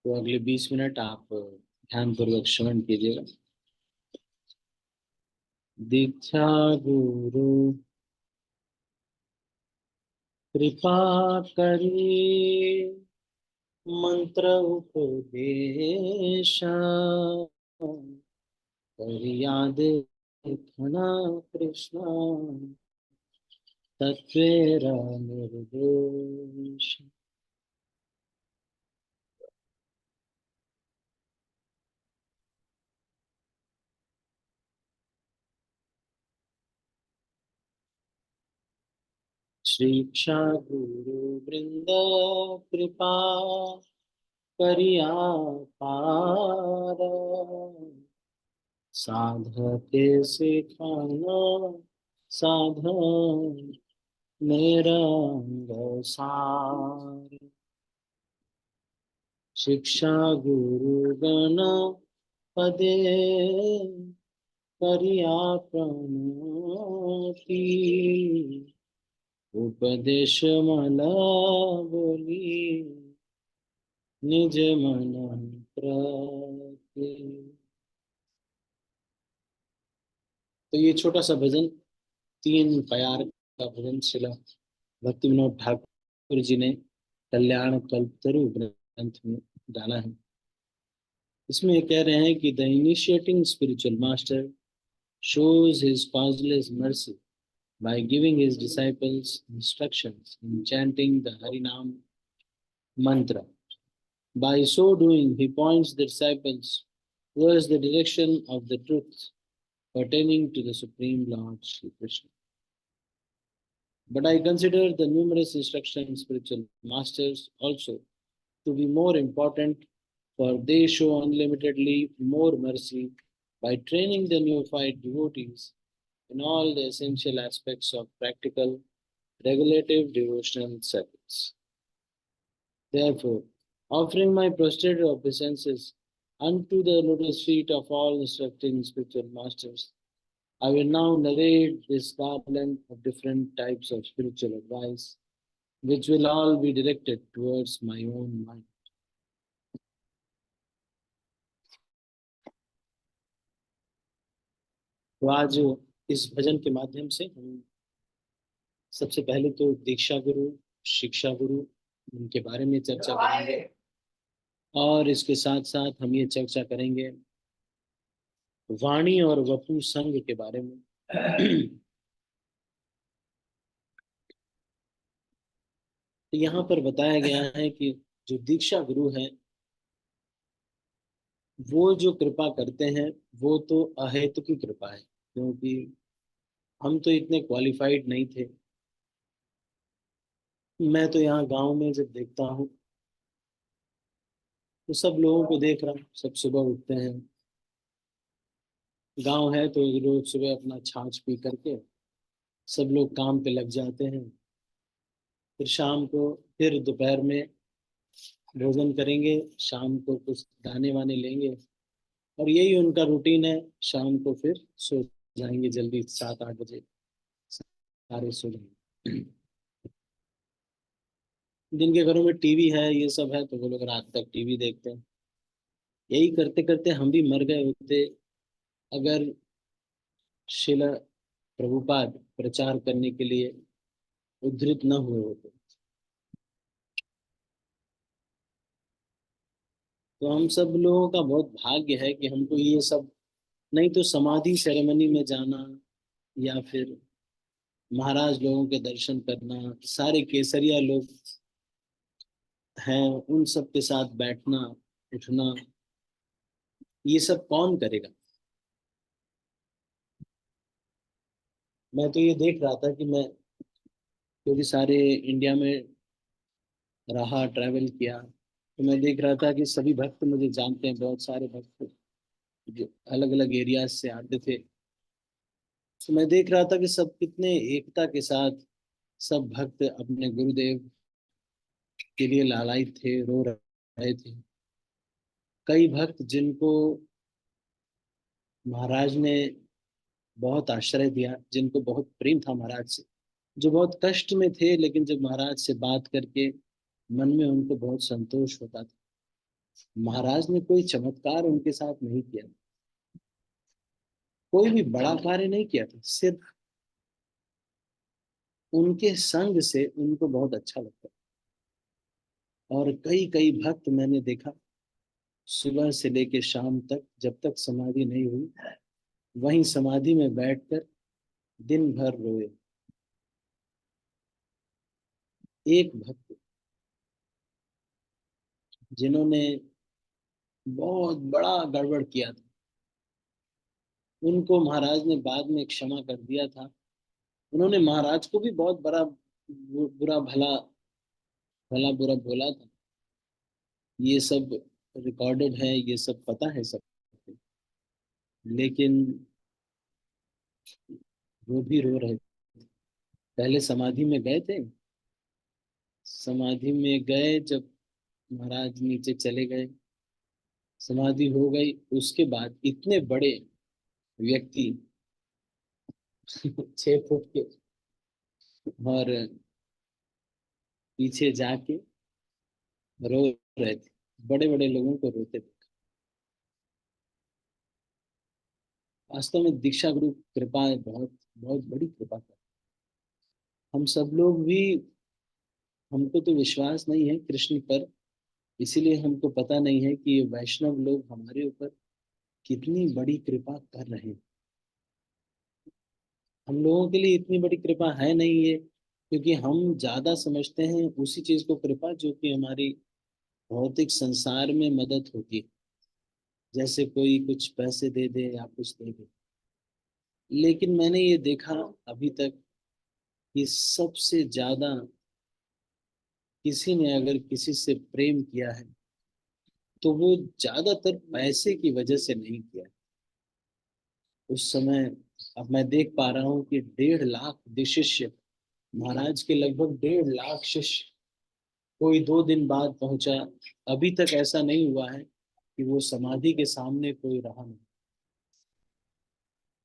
तो अगले 20 मिनट आप ध्यान पूर्वक श्रवण कीजिएगा। दीक्षा गुरु कृपा करी मंत्र उपदेश याद खना कृष्ण तत्वेर निर्देश। शिक्षा गुरु वृंद कृपा करिया पार साधके सिखाना साधन निरंग सार। शिक्षा गुरु गण पदे करिया प्रणति उपदेश मला बोली निज मन प्रति। तो ये छोटा सा भजन 3 प्यार का भजन शिला भक्ति विनोद ठाकुर जी ने कल्याण कल्पतरु ग्रंथ में डाला है। इसमें ये कह रहे हैं कि the initiating spiritual master shows his causeless mercy by giving his disciples instructions in chanting the Harinam mantra. By so doing, he points the disciples towards the direction of the truth pertaining to the Supreme Lord Sri Krishna. But I consider the numerous instruction spiritual masters also to be more important, for they show unlimitedly more mercy by training the neophyte devotees in all the essential aspects of practical, regulative devotional service. Therefore, offering my prostrated obeisances unto the lotus feet of all instructing spiritual masters, I will now narrate this garland of different types of spiritual advice, which will all be directed towards my own mind. तो आज इस भजन के माध्यम से हम सबसे पहले तो दीक्षा गुरु, शिक्षा गुरु, उनके बारे में चर्चा करेंगे और इसके साथ साथ हम ये चर्चा करेंगे वाणी और वपु संघ के बारे में। तो यहाँ पर बताया गया है कि जो दीक्षा गुरु है वो जो कृपा करते हैं वो तो अहेतु की कृपा है, क्योंकि हम तो इतने क्वालिफाइड नहीं थे। मैं तो यहाँ गांव में जब देखता हूँ तो सब लोगों को देख रहा हूँ, सब सुबह उठते हैं, गांव है तो रोज सुबह अपना छाछ पी करके सब लोग काम पे लग जाते हैं। फिर शाम को फिर दोपहर में भोजन करेंगे, शाम को कुछ दाने वाने लेंगे और यही उनका रूटीन है। शाम को फिर सो जाएंगे जल्दी, 7-8 बजे सारे सो जाएंगे। जिनके घरों में टीवी है ये सब है तो वो लोग रात तक टीवी देखते हैं। यही करते करते हम भी मर गए होते अगर शिला प्रभुपाद प्रचार करने के लिए उद्धृत न हुए होते। तो हम सब लोगों का बहुत भाग्य है कि हमको ये सब, नहीं तो समाधि सेरेमनी में जाना या फिर महाराज लोगों के दर्शन करना, सारे केसरिया लोग हैं उन सब के साथ बैठना उठना, ये सब कौन करेगा। मैं तो ये देख रहा था कि मैं, क्योंकि सारे इंडिया में रहा, ट्रैवल किया, तो मैं देख रहा था कि सभी भक्त मुझे जानते हैं, बहुत सारे भक्त जो अलग अलग एरिया से आते थे। तो मैं देख रहा था कि सब कितने एकता के साथ सब भक्त अपने गुरुदेव के लिए लालायित थे, रो रहे थे। कई भक्त जिनको महाराज ने बहुत आश्रय दिया, जिनको बहुत प्रेम था महाराज से, जो बहुत कष्ट में थे लेकिन जब महाराज से बात करके मन में उनको बहुत संतोष होता था। महाराज ने कोई चमत्कार उनके साथ नहीं किया, कोई भी बड़ा कार्य नहीं किया था, सिर्फ उनके संग से उनको बहुत अच्छा लगता। और कई कई भक्त मैंने देखा, सुबह से लेकर शाम तक, जब तक समाधि नहीं हुई, वहीं समाधि में बैठकर दिन भर रोए। एक भक्त जिन्होंने बहुत बड़ा गड़बड़ किया था, उनको महाराज ने बाद में क्षमा कर दिया था। उन्होंने महाराज को भी बहुत बड़ा बुरा भला भला बुरा बोला था। ये सब रिकॉर्डेड है, ये सब पता है सब। लेकिन वो भी रो रहे थे। पहले समाधि में गए थे, समाधि में गए जब महाराज नीचे चले गए, समाधि हो गई, उसके बाद इतने बड़े व्यक्ति 6 फुट के, और पीछे जाके रो रहे थे, बड़े बड़े लोगों को रोते थे। वास्तव में दीक्षा गुरु कृपा है, बहुत बहुत बड़ी कृपा है। हम सब लोग भी, हमको तो विश्वास नहीं है कृष्ण पर, इसीलिए हमको पता नहीं है कि ये वैष्णव लोग हमारे ऊपर कितनी बड़ी कृपा कर रहे हैं। हम लोगों के लिए इतनी बड़ी कृपा है नहीं ये, क्योंकि हम ज्यादा समझते हैं उसी चीज को कृपा जो कि हमारी भौतिक संसार में मदद होती है, जैसे कोई कुछ पैसे दे दे या कुछ दे दे। लेकिन मैंने ये देखा अभी तक कि सबसे ज्यादा किसी ने अगर किसी से प्रेम किया है, तो वो ज्यादातर पैसे की वजह से नहीं किया है। उस समय अब मैं देख पा रहा हूँ कि 1.5 लाख शिष्य, महाराज के लगभग 1.5 लाख शिष्य, कोई 2 दिन बाद पहुंचा। अभी तक ऐसा नहीं हुआ है कि वो समाधि के सामने कोई रहा नहीं।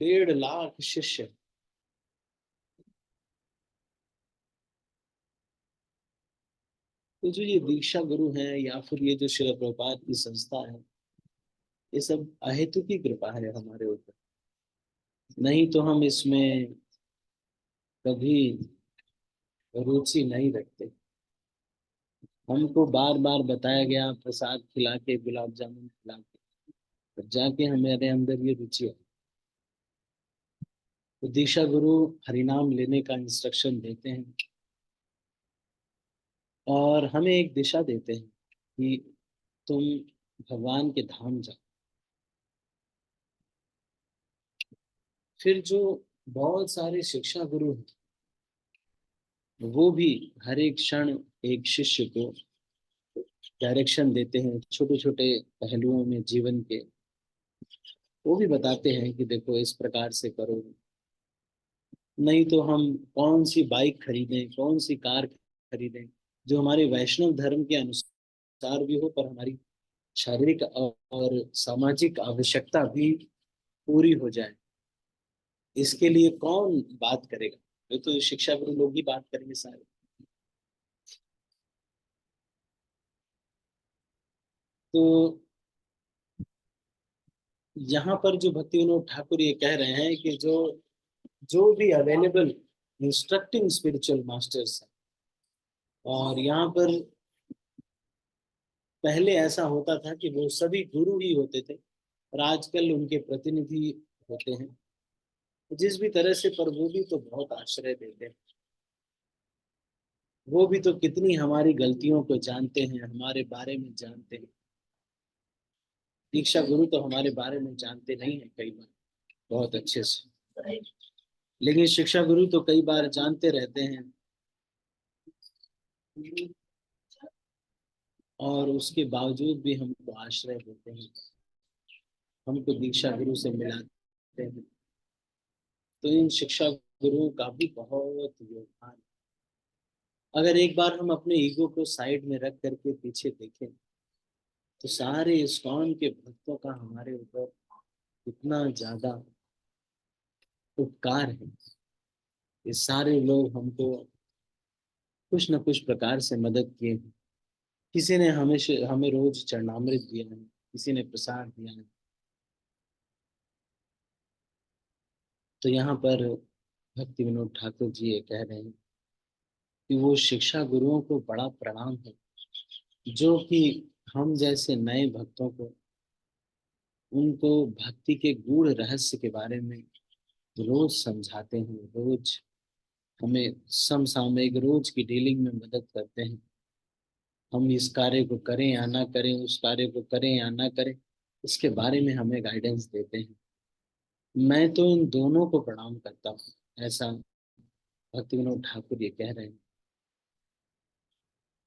1.5 लाख शिष्य। तो जो ये दीक्षा गुरु हैं या फिर ये जो श्रील प्रभुपाद की संस्था है, ये सब अहेतु की कृपा है हमारे ऊपर। नहीं तो हम इसमें कभी रुचि नहीं रखते। हमको बार बार बताया गया, प्रसाद खिला के, गुलाब जामुन खिला के, तब जाके हमारे अंदर ये रुचि है। तो दीक्षा गुरु हरिनाम लेने का इंस्ट्रक्शन देते हैं और हमें एक दिशा देते हैं कि तुम भगवान के धाम जाओ। फिर जो बहुत सारे शिक्षा गुरु हैं, वो भी हर एक क्षण एक शिष्य को डायरेक्शन देते हैं, छोटे छोटे पहलुओं में जीवन के। वो भी बताते हैं कि देखो इस प्रकार से करो, नहीं तो हम कौन सी बाइक खरीदें, कौन सी कार खरीदें जो हमारे वैष्णव धर्म के अनुसार भी हो, पर हमारी शारीरिक और सामाजिक आवश्यकता भी पूरी हो जाए। इसके लिए कौन बात करेगा? ये तो शिक्षा गुरु लोग ही बात करेंगे सारे। तो यहाँ पर जो भक्ति विनोद ठाकुर ये कह रहे हैं कि जो जो भी अवेलेबल इंस्ट्रक्टिंग स्पिरिचुअल मास्टर्स हैं, और यहाँ पर पहले ऐसा होता था कि वो सभी गुरु ही होते थे, और आजकल उनके प्रतिनिधि होते हैं। जिस भी तरह से, पर वो भी तो बहुत आश्रय देते हैं। वो भी तो कितनी हमारी गलतियों को जानते हैं, हमारे बारे में जानते हैं। दीक्षा गुरु तो हमारे बारे में जानते नहीं है कई बार बहुत अच्छे से, लेकिन शिक्षा गुरु तो कई बार जानते रहते हैं, और उसके बावजूद भी हमको आश्रय देते हैं, हमको दीक्षा गुरु से मिलाते हैं। तो इन शिक्षा गुरुओं का भी बहुत योगदान। अगर एक बार हम अपने ईगो को साइड में रख करके पीछे देखें, तो सारे इस्कॉन के भक्तों का हमारे ऊपर इतना ज्यादा उपकार है। ये सारे लोग हमको कुछ न कुछ प्रकार से मदद किए हैं। किसी ने हमें रोज चरणामृत दिया है, किसी ने प्रसाद दिया है। तो यहाँ पर भक्ति विनोद ठाकुर जी ये कह रहे हैं कि वो शिक्षा गुरुओं को बड़ा प्रणाम है, जो कि हम जैसे नए भक्तों को, उनको भक्ति के गूढ़ रहस्य के बारे में रोज समझाते हैं, रोज हमें समसामयिक रोज की डीलिंग में मदद करते हैं। हम इस कार्य को करें या ना करें, उस कार्य को करें या ना करें, इसके बारे में हमें गाइडेंस देते हैं। मैं तो इन दोनों को प्रणाम करता हूँ, ऐसा भक्ति विनोद ठाकुर ये कह रहे हैं।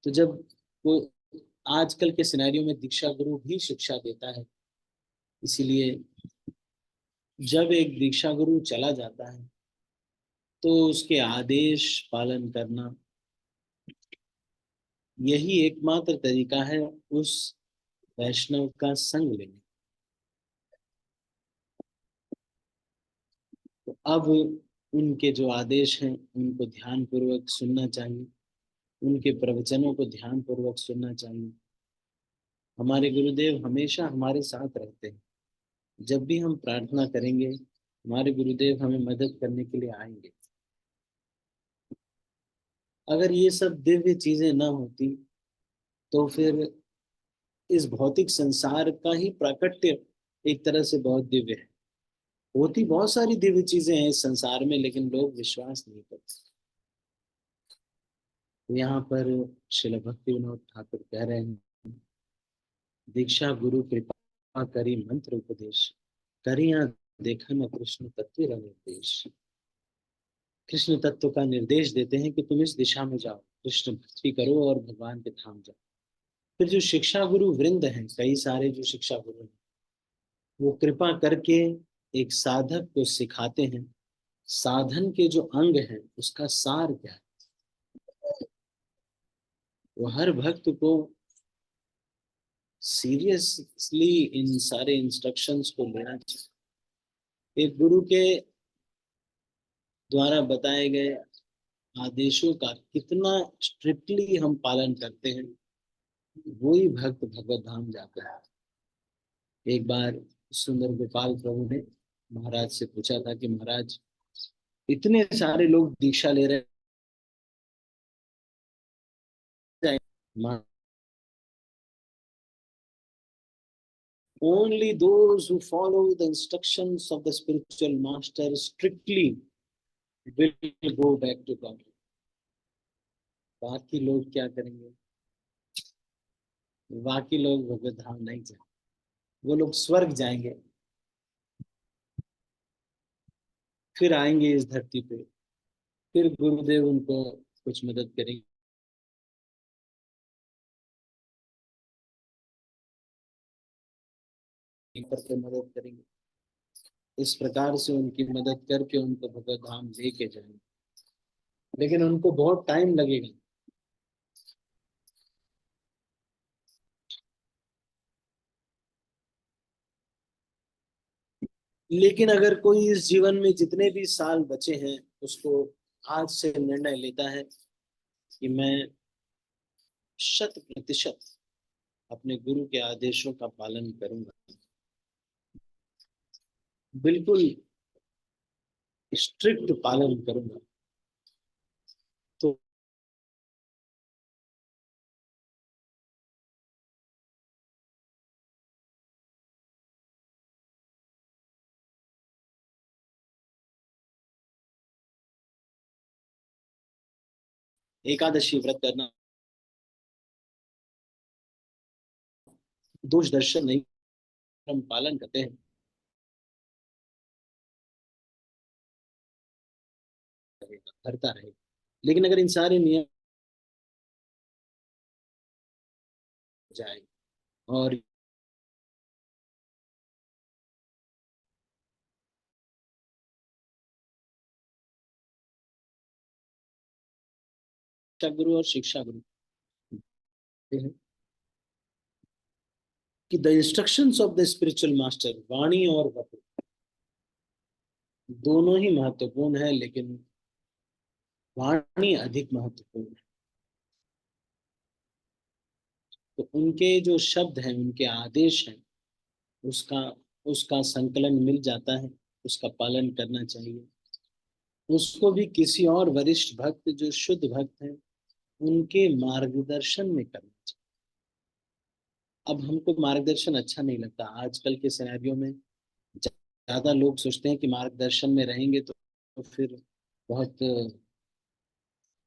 तो जब वो आजकल के सिनेरियो में दीक्षा गुरु भी शिक्षा देता है, इसीलिए जब एक दीक्षा गुरु चला जाता है तो उसके आदेश पालन करना, यही एकमात्र तरीका है उस वैष्णव का संग लेने। तो अब उनके जो आदेश हैं उनको ध्यान पूर्वक सुनना चाहिए, उनके प्रवचनों को ध्यान पूर्वक सुनना चाहिए। हमारे गुरुदेव हमेशा हमारे साथ रहते हैं। जब भी हम प्रार्थना करेंगे, हमारे गुरुदेव हमें मदद करने के लिए आएंगे। अगर ये सब दिव्य चीजें ना होती तो फिर इस भौतिक संसार का ही प्राकट्य एक तरह से बहुत दिव्य है। होती बहुत सारी दिव्य चीजें हैं इस संसार में, लेकिन लोग विश्वास नहीं करते। तो यहाँ पर श्रील भक्ति विनोद ठाकुर कह रहे हैं, दीक्षा गुरु कृपा करी मंत्र उपदेश, करिया देखा न कृष्ण तत्व निर्देश। कृष्ण तत्व का निर्देश देते हैं कि तुम इस दिशा में जाओ, कृष्ण भक्ति करो और भगवान के धाम जाओ। फिर जो शिक्षा गुरु वृंद हैं, कई सारे जो शिक्षा गुरु हैं, वो कृपा करके एक साधक को सिखाते हैं साधन के जो अंग हैं उसका सार क्या है। वो हर भक्त को सीरियसली इन सारे इंस्ट्रक्शंस को लेना चाहिए। एक गुरु के द्वारा बताए गए आदेशों का कितना स्ट्रिक्टली हम पालन करते हैं, वही भक्त भगवत धाम जाता है। एक बार सुंदर गोपाल प्रभु ने महाराज से पूछा था कि महाराज, इतने सारे लोग दीक्षा ले रहे हैं, only those who follow the instructions of the spiritual master strictly will go back to God. बाकी लोग क्या करेंगे? बाकी लोग भगवत धाम नहीं जाएंगे, वो लोग स्वर्ग जाएंगे, फिर आएंगे इस धरती पे, फिर गुरुदेव उनको कुछ मदद करेंगे, करके मदद करेंगे। इस प्रकार से उनकी मदद करके उनको भगवत धाम लेके जाएंगे, लेकिन उनको बहुत टाइम लगेगा। लेकिन अगर कोई इस जीवन में जितने भी साल बचे हैं, उसको आज से निर्णय लेता है कि मैं 100% अपने गुरु के आदेशों का पालन करूंगा, बिल्कुल स्ट्रिक्ट पालन करूंगा, तो एकादशी व्रत करना दोष दर्शन नहीं, हम पालन करते हैं, करता रहे। लेकिन अगर इन सारे नियम जाए और शिक्षा गुरु और शिक्षा गुरु कि the instructions of the spiritual master, वाणी और वक्र दोनों ही महत्वपूर्ण है, लेकिन वाणी अधिक महत्वपूर्ण है। तो उनके जो शब्द हैं, उनके आदेश हैं, उसका उसका संकलन मिल जाता है, उसका पालन करना चाहिए। उसको भी किसी और वरिष्ठ भक्त जो शुद्ध भक्त हैं उनके मार्गदर्शन में करना चाहिए। अब हमको मार्गदर्शन अच्छा नहीं लगता आजकल के सिनेरियो में। ज्यादा लोग सोचते हैं कि मार्गदर्शन में रहेंगे तो फिर बहुत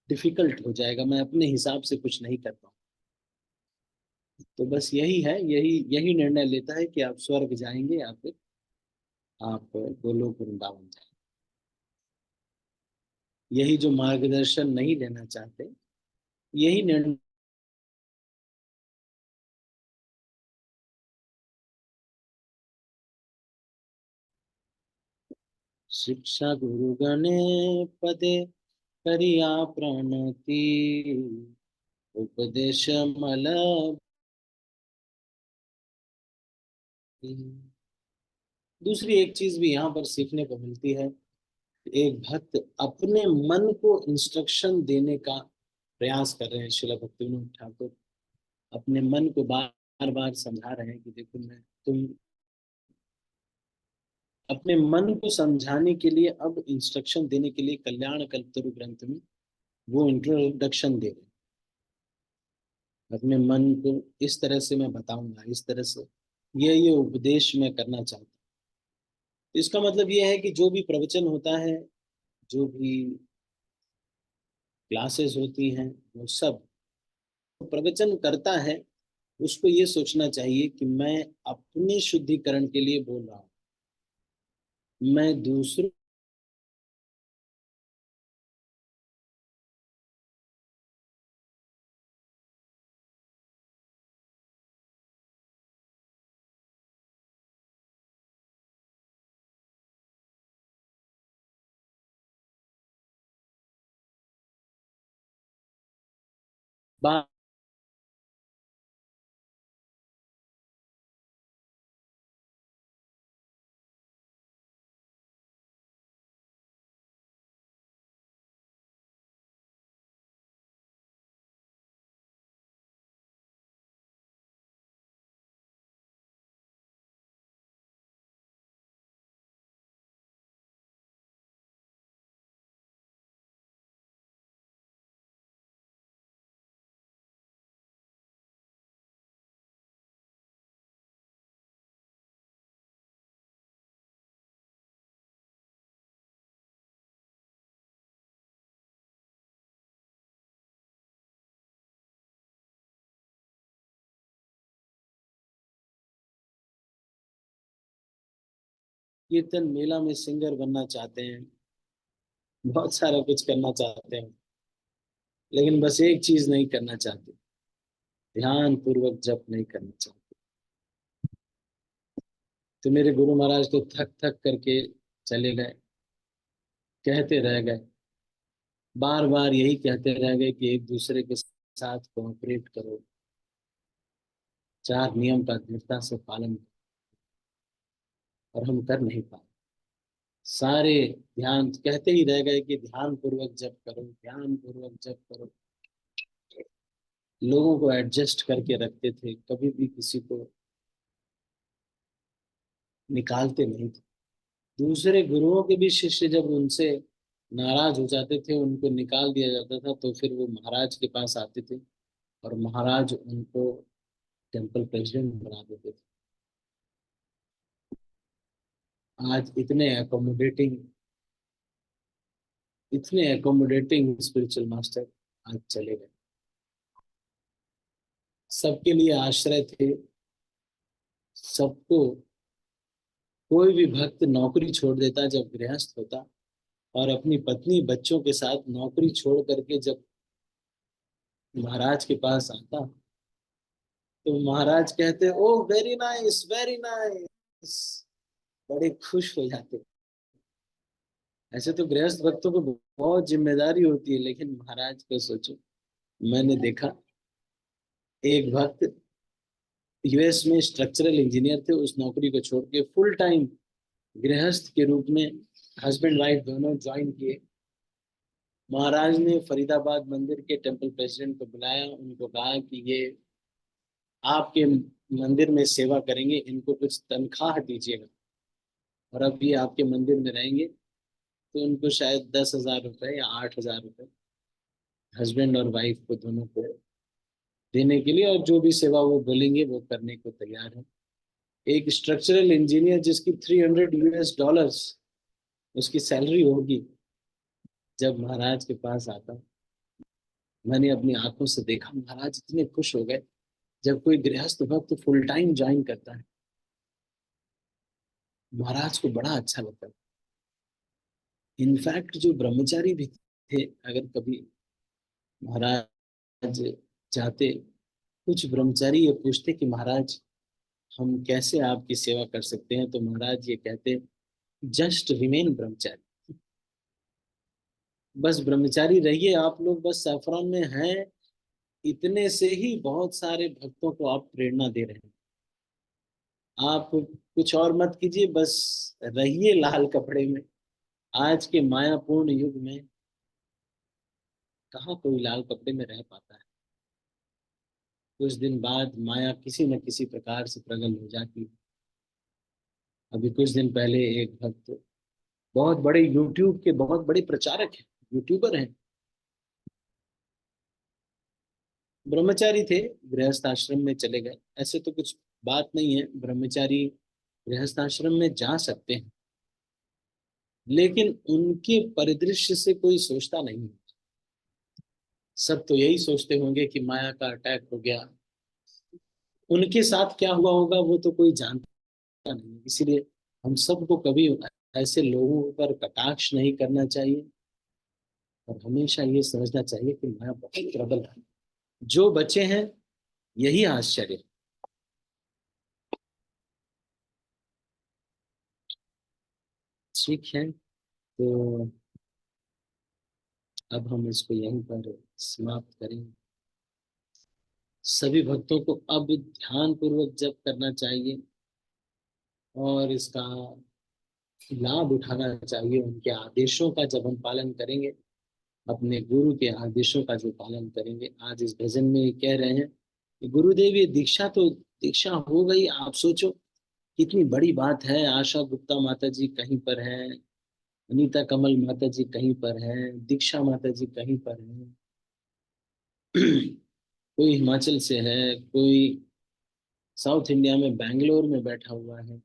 डिफिकल्ट हो जाएगा, मैं अपने हिसाब से कुछ नहीं कर पाऊँ। तो बस यही है, यही यही निर्णय लेता है कि आप स्वर्ग जाएंगे या फिर आप गोलोक वृंदावन जाएंगे। यही जो मार्गदर्शन नहीं लेना चाहते, यही निर्णय। शिक्षा गुरु गणे पदे करिया प्रणति, उपदेश मल। दूसरी एक चीज भी यहाँ पर सीखने को मिलती है। एक भक्त अपने मन को इंस्ट्रक्शन देने का प्रयास कर रहे हैं। श्रील भक्तिविनोद ठाकुर अपने मन को बार बार समझा रहे हैं कि देखो मैं तुम अपने मन को समझाने के लिए अब इंस्ट्रक्शन देने के लिए कल्याण कल्पतरु ग्रंथ में वो इंट्रोडक्शन दे रहे हैं। अपने मन को इस तरह से मैं बताऊंगा, इस तरह से ये उपदेश मैं करना चाहता हूँ। तो इसका मतलब ये है कि जो भी प्रवचन होता है, जो भी क्लासेस होती हैं, वो सब प्रवचन करता है उसको ये सोचना चाहिए कि मैं अपने शुद्धिकरण के लिए बोल रहा हूँ, मैं दूसरों बात। कीर्तन मेला में सिंगर बनना चाहते हैं, बहुत सारा कुछ करना चाहते हैं, लेकिन बस एक चीज नहीं करना चाहते, ध्यान पूर्वक जप नहीं करना चाहते। तो मेरे गुरु महाराज तो थक थक करके चले गए, कहते रह गए, बार बार यही कहते रह गए कि एक दूसरे के साथ कोऑपरेट करो, चार नियम का दृढ़ता से पालन करो, और हम कर नहीं पाए। सारे ध्यान कहते ही रह गए कि ध्यान पूर्वक जप करो, ध्यान पूर्वक जप करो। लोगों को एडजस्ट करके रखते थे, कभी भी किसी को निकालते नहीं थे। दूसरे गुरुओं के भी शिष्य जब उनसे नाराज हो जाते थे, उनको निकाल दिया जाता था, तो फिर वो महाराज के पास आते थे और महाराज उनको टेम्पल प्रेसिडेंट बना देते थे। आज इतने एकोमोडेटिंग स्पिरिचुअल मास्टर आज चले गए। सबके लिए आश्रय थे, सबको। कोई भी भक्त नौकरी छोड़ देता जब गृहस्थ होता, और अपनी पत्नी बच्चों के साथ नौकरी छोड़ करके जब महाराज के पास आता, तो महाराज कहते ओ वेरी नाइस, वेरी नाइस, बड़े खुश हो जाते। ऐसे तो गृहस्थ भक्तों को बहुत जिम्मेदारी होती है, लेकिन महाराज को सोचो। मैंने देखा एक भक्त यूएस में स्ट्रक्चरल इंजीनियर थे, उस नौकरी को छोड़ के फुल टाइम गृहस्थ के रूप में हस्बैंड वाइफ दोनों ज्वाइन किए। महाराज ने फरीदाबाद मंदिर के टेम्पल प्रेसिडेंट को बुलाया, उनको कहा कि ये आपके मंदिर में सेवा करेंगे, इनको कुछ तनख्वाह दीजिएगा। और अब ये आपके मंदिर में रहेंगे तो उनको शायद 10,000 रुपये या 8,000 रुपये हस्बैंड और वाइफ को दोनों को देने के लिए, और जो भी सेवा वो बोलेंगे वो करने को तैयार है। एक स्ट्रक्चरल इंजीनियर जिसकी $300 उसकी सैलरी होगी, जब महाराज के पास आता, मैंने अपनी आंखों से देखा, महाराज इतने खुश हो गए जब कोई गृहस्थ भक्त फुल टाइम ज्वाइन करता है। महाराज को बड़ा अच्छा लगता है। इनफैक्ट जो ब्रह्मचारी भी थे, अगर कभी महाराज चाहते, कुछ ब्रह्मचारी ये पूछते कि महाराज हम कैसे आपकी सेवा कर सकते हैं, तो महाराज ये कहते, जस्ट रिमेन ब्रह्मचारी। बस ब्रह्मचारी रहिए आप लोग, बस सैफरॉन में हैं, इतने से ही बहुत सारे भक्तों को आप प्रेरणा दे रहे हैं। आप कुछ और मत कीजिए, बस रहिए लाल कपड़े में। आज के मायापूर्ण युग में कहाँ कोई लाल कपड़े में रह पाता है। कुछ दिन बाद माया किसी न किसी प्रकार से प्रगट हो जाती है। अभी कुछ दिन पहले एक भक्त, बहुत बड़े यूट्यूब के बहुत बड़े प्रचारक हैं, यूट्यूबर हैं, ब्रह्मचारी थे, गृहस्थ आश्रम में चले गए। ऐसे तो कुछ बात नहीं है, ब्रह्मचारी गृहस्थ आश्रम में जा सकते हैं, लेकिन उनके परिदृश्य से कोई सोचता नहीं। सब तो यही सोचते होंगे कि माया का अटैक हो गया, उनके साथ क्या हुआ होगा वो तो कोई जानता नहीं। इसीलिए हम सबको कभी ऐसे लोगों पर कटाक्ष नहीं करना चाहिए, और हमेशा ये समझना चाहिए कि माया बहुत प्रबल है। जो बचे हैं यही आश्चर्य है। ठीक है, तो अब हम इसको यहीं पर समाप्त करेंगे। सभी भक्तों को अब ध्यान पूर्वक जप करना चाहिए और इसका लाभ उठाना चाहिए। उनके आदेशों का जब हम पालन करेंगे, अपने गुरु के आदेशों का जो पालन करेंगे, आज इस भजन में ये कह रहे हैं कि गुरुदेव ये दीक्षा तो दीक्षा हो गई, आप सोचो कितनी बड़ी बात है। आशा गुप्ता माता जी कहीं पर है, अनीता कमल माता जी कहीं पर है, दीक्षा माता जी कहीं पर है, कोई हिमाचल से है, कोई साउथ इंडिया में बैंगलोर में बैठा हुआ है,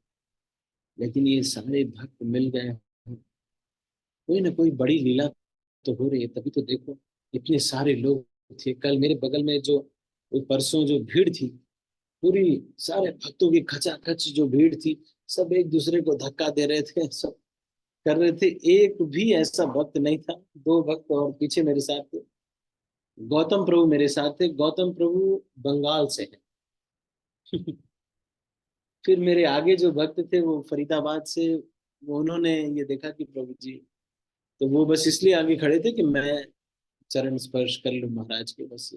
लेकिन ये सारे भक्त मिल गए हैं। कोई ना कोई बड़ी लीला तो हो रही है, तभी तो देखो इतने सारे लोग थे। कल मेरे बगल में जो वो परसों जो भीड़ थी, पूरी सारे भक्तों की खचाखच जो भीड़ थी, सब एक दूसरे को धक्का दे रहे थे, सब कर रहे थे। एक भी ऐसा भक्त नहीं था, दो भक्त और पीछे मेरे साथ थे। गौतम प्रभु मेरे साथ थे, गौतम प्रभु बंगाल से हैं। फिर मेरे आगे जो भक्त थे वो फरीदाबाद से, वो उन्होंने ये देखा कि प्रभु जी, तो वो बस इसलिए आगे खड़े थे कि मैं चरण स्पर्श कर लूं महाराज के, बस।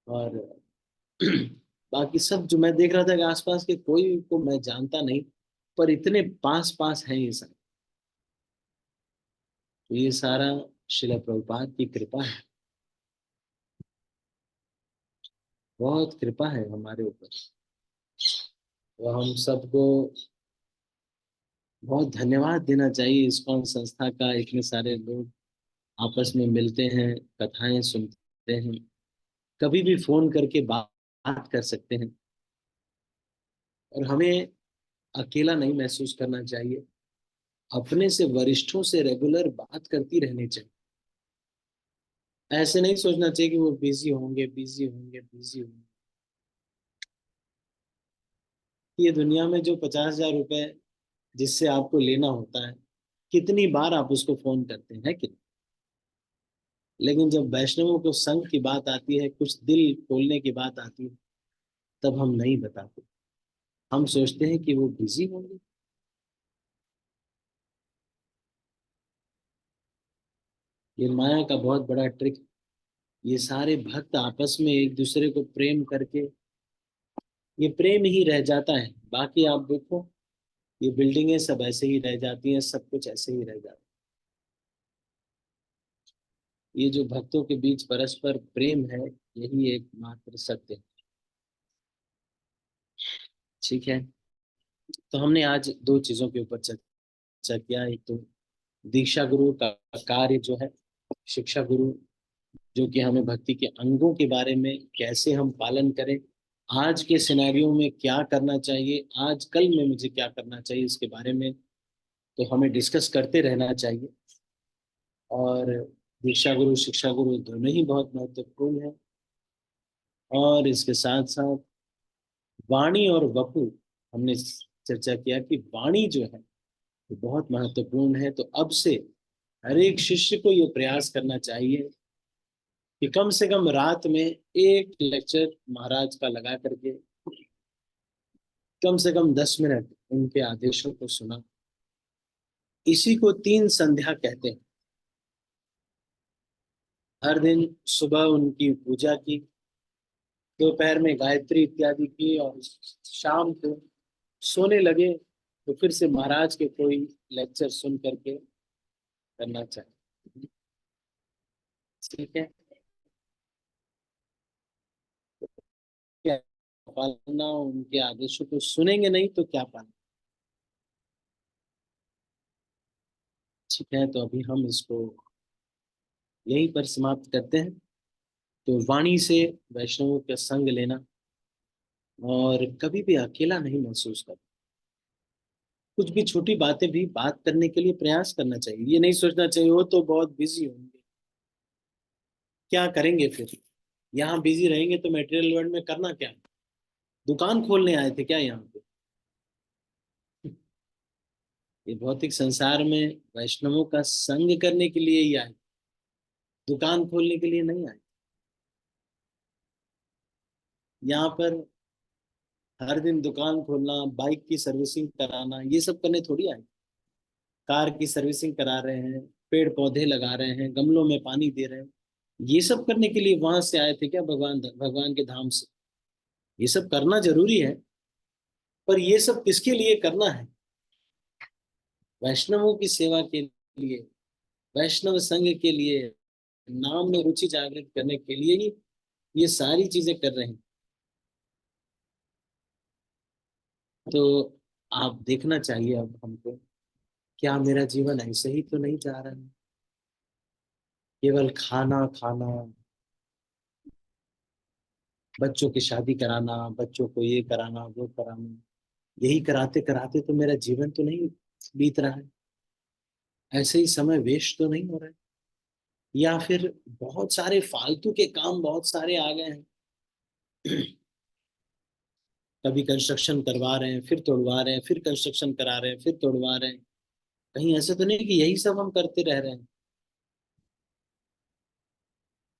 और बाकी सब जो मैं देख रहा था कि आसपास के कोई को मैं जानता नहीं, पर इतने पास पास हैं ये सब। तो ये सारा शिला प्रभुपाद की कृपा है, बहुत कृपा है हमारे ऊपर। तो हम सबको बहुत धन्यवाद देना चाहिए इस्कॉन संस्था का। इतने सारे लोग आपस में मिलते हैं, कथाएं सुनते हैं, कभी भी फोन करके बात कर सकते हैं, और हमें अकेला नहीं महसूस करना चाहिए। अपने से वरिष्ठों से रेगुलर बात करती रहनी चाहिए। ऐसे नहीं सोचना चाहिए कि वो बिजी होंगे, बिजी होंगे, बिजी होंगे। ये दुनिया में जो 50,000 रुपए जिससे आपको लेना होता है, कितनी बार आप उसको फोन करते हैं कि, लेकिन जब वैष्णवों को संग की बात आती है, कुछ दिल खोलने की बात आती है, तब हम नहीं बताते। हम सोचते हैं कि वो बिजी होंगे। ये माया का बहुत बड़ा ट्रिक। ये सारे भक्त आपस में एक दूसरे को प्रेम करके, ये प्रेम ही रह जाता है। बाकी आप देखो, ये बिल्डिंगें सब ऐसे ही रह जाती हैं, सब कुछ ऐसे ही रह जाता है। ये जो भक्तों के बीच परस्पर प्रेम है, यही एकमात्र सत्य है। ठीक है, तो हमने आज दो चीजों के ऊपर चर्चा किया। एक तो दीक्षा गुरु का कार्य जो है, शिक्षा गुरु जो कि हमें भक्ति के अंगों के बारे में कैसे हम पालन करें, आज के सिनेरियो में क्या करना चाहिए, आज कल में मुझे क्या करना चाहिए, इसके बारे में तो हमें डिस्कस करते रहना चाहिए। और दीक्षा गुरु शिक्षा गुरु दोनों ही बहुत महत्वपूर्ण है। और इसके साथ साथ वाणी और वपु, हमने चर्चा किया कि वाणी जो है वो बहुत महत्वपूर्ण है। तो अब से हर एक शिष्य को ये प्रयास करना चाहिए कि कम से कम रात में एक लेक्चर महाराज का लगा करके कम से कम 10 मिनट उनके आदेशों को सुना। इसी को 3 संध्या कहते हैं। हर दिन सुबह उनकी पूजा की, दोपहर में गायत्री इत्यादि की, और शाम को सोने लगे तो फिर से महाराज के कोई लेक्चर सुन करके करना चाहिए। ठीक है, क्या पालना, उनके आदेशों को सुनेंगे नहीं तो क्या पालना। ठीक है, तो अभी हम इसको यहीं पर समाप्त करते हैं। तो वाणी से वैष्णवों का संग लेना, और कभी भी अकेला नहीं महसूस करना। कुछ भी छोटी बातें भी बात करने के लिए प्रयास करना चाहिए। ये नहीं सोचना चाहिए वो तो बहुत बिजी होंगे, क्या करेंगे फिर, यहाँ बिजी रहेंगे तो मेटेरियल वर्ल्ड में करना क्या, दुकान खोलने आए थे क्या यहाँ पे। ये भौतिक संसार में वैष्णवों का संग करने के लिए ही आए, दुकान खोलने के लिए नहीं आए। यहाँ पर हर दिन दुकान खोलना, बाइक की सर्विसिंग कराना, ये सब करने थोड़ी आए। कार की सर्विसिंग करा रहे हैं, पेड़ पौधे लगा रहे हैं, गमलों में पानी दे रहे हैं, ये सब करने के लिए वहां से आए थे क्या, भगवान भगवान के धाम से। ये सब करना जरूरी है, पर ये सब किसके लिए करना है, वैष्णवों की सेवा के लिए, वैष्णव संघ के लिए, नाम में रुचि जागृत करने के लिए ही ये सारी चीजें कर रहे हैं। तो आप देखना चाहिए अब हमको, क्या मेरा जीवन ऐसे ही तो नहीं जा रहा है, केवल खाना खाना, बच्चों की शादी कराना, बच्चों को ये कराना वो कराना, यही कराते कराते तो मेरा जीवन तो नहीं बीत रहा है, ऐसे ही समय वेस्ट तो नहीं हो रहा है। या फिर बहुत सारे फालतू के काम बहुत सारे आ गए हैं। कभी कंस्ट्रक्शन करवा रहे हैं, फिर तोड़वा रहे हैं, फिर कंस्ट्रक्शन करा रहे हैं, फिर तोड़वा रहे हैं। कहीं ऐसा तो नहीं कि यही सब हम करते रह रहे हैं,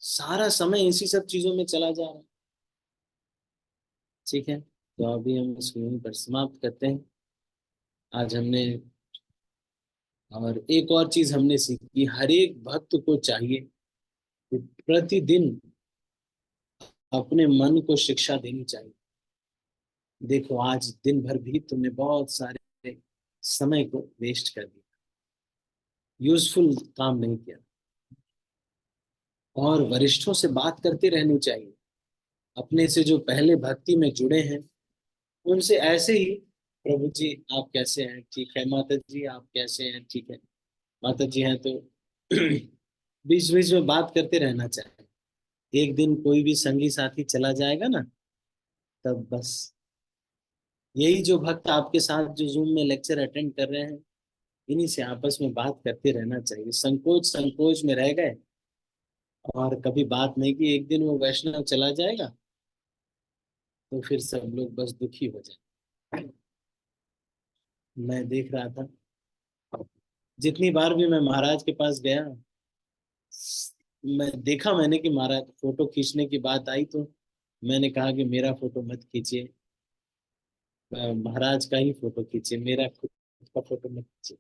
सारा समय इसी सब चीजों में चला जा रहा है। ठीक है, तो अभी हम इसको यहीं पर समाप्त करते हैं। आज हमने, और एक और चीज हमने सीखी, हर एक भक्त को चाहिए कि प्रतिदिन अपने मन को शिक्षा देनी चाहिए। देखो आज दिन भर भी तुमने बहुत सारे समय को वेस्ट कर दिया, यूजफुल काम नहीं किया। और वरिष्ठों से बात करते रहनी चाहिए, अपने से जो पहले भक्ति में जुड़े हैं उनसे ऐसे ही, प्रभु जी आप कैसे हैं, ठीक है, माता जी आप कैसे हैं, ठीक है, माता जी हैं तो बीच बीच में बात करते रहना चाहिए। एक दिन कोई भी संगी साथी चला जाएगा ना, तब बस यही जो भक्त आपके साथ जो जूम में लेक्चर अटेंड कर रहे हैं, इन्हीं से आपस में बात करते रहना चाहिए। संकोच संकोच में रह गए और कभी बात नहीं की, एक दिन वो वैष्णव चला जाएगा तो फिर सब लोग बस दुखी हो जाए। मैं देख रहा था, जितनी बार भी मैं महाराज के पास गया, मैं देखा मैंने कि महाराज फोटो खींचने की बात आई तो मैंने कहा कि मेरा फोटो मत खींचिए, महाराज का ही फोटो खींचिए, मेरा खुद का फोटो मत खींचिए।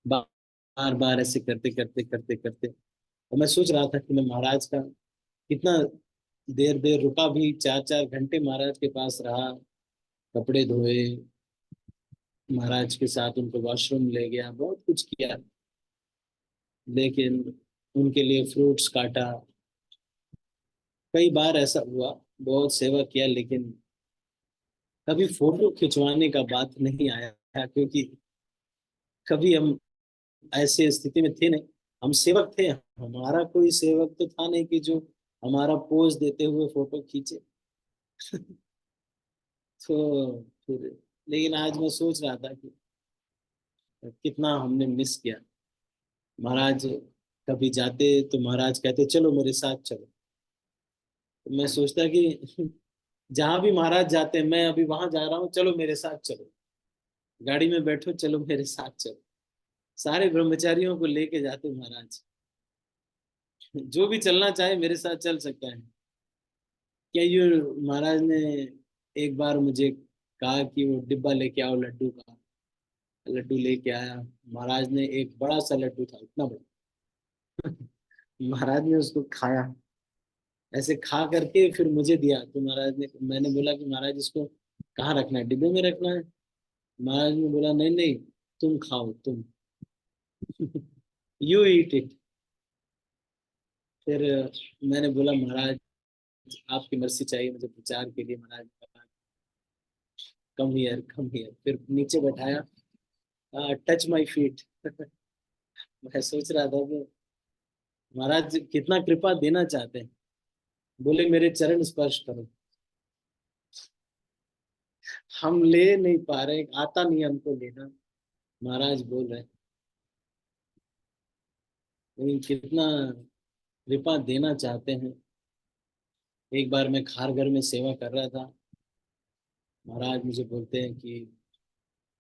बार बार ऐसे करते करते करते करते, और मैं सोच रहा था कि मैं महाराज का कितना देर देर रुका भी, 4 4 घंटे महाराज के पास रहा, कपड़े धोए, महाराज के साथ उनको वॉशरूम ले गया, बहुत कुछ किया, लेकिन उनके लिए फ्रूट्स काटा। कई बार ऐसा हुआ, बहुत सेवा किया, लेकिन कभी फोटो खिंचवाने का बात नहीं आया है, क्योंकि कभी हम ऐसे स्थिति में थे नहीं। हम सेवक थे, हमारा कोई सेवक तो था नहीं कि जो हमारा पोज देते हुए फोटो खींचे। तो फिर, लेकिन आज मैं सोच रहा था कि कितना हमने मिस किया। महाराज कभी जाते तो महाराज कहते चलो मेरे साथ चलो। तो मैं सोचता कि जहां भी महाराज जाते हैं, मैं अभी वहां जा रहा हूँ, चलो मेरे साथ चलो, गाड़ी में बैठो, चलो मेरे साथ चलो। सारे ब्रह्मचारियों को लेके जाते महाराज, जो भी चलना चाहे मेरे साथ चल सकता है। क्या ये महाराज ने एक बार मुझे कहा कि वो डिब्बा लेके आओ लड्डू का। लड्डू लेके आया। महाराज ने एक बड़ा सा लड्डू था, इतना बड़ा। महाराज ने उसको खाया। ऐसे खा करके फिर मुझे दिया, तो महाराज ने, मैंने बोला कि महाराज इसको कहाँ रखना है, डिब्बे में रखना है। महाराज ने बोला नहीं नहीं, तुम खाओ तुम। You eat it. फिर मैंने बोला महाराज आपकी मर्जी चाहिए मुझे प्रचार के लिए। महाराज कम हियर कम हियर, फिर नीचे बैठाया। Touch my feet. मैं सोच रहा था कि महाराज कितना कृपा देना चाहते हैं। बोले मेरे चरण स्पर्श करो। हम ले नहीं पा रहे, आता नहीं हमको लेना। महाराज बोल रहे हैं, लेकिन कितना कृपा देना चाहते हैं। एक बार मैं खारघर में सेवा कर रहा था। महाराज मुझे बोलते हैं कि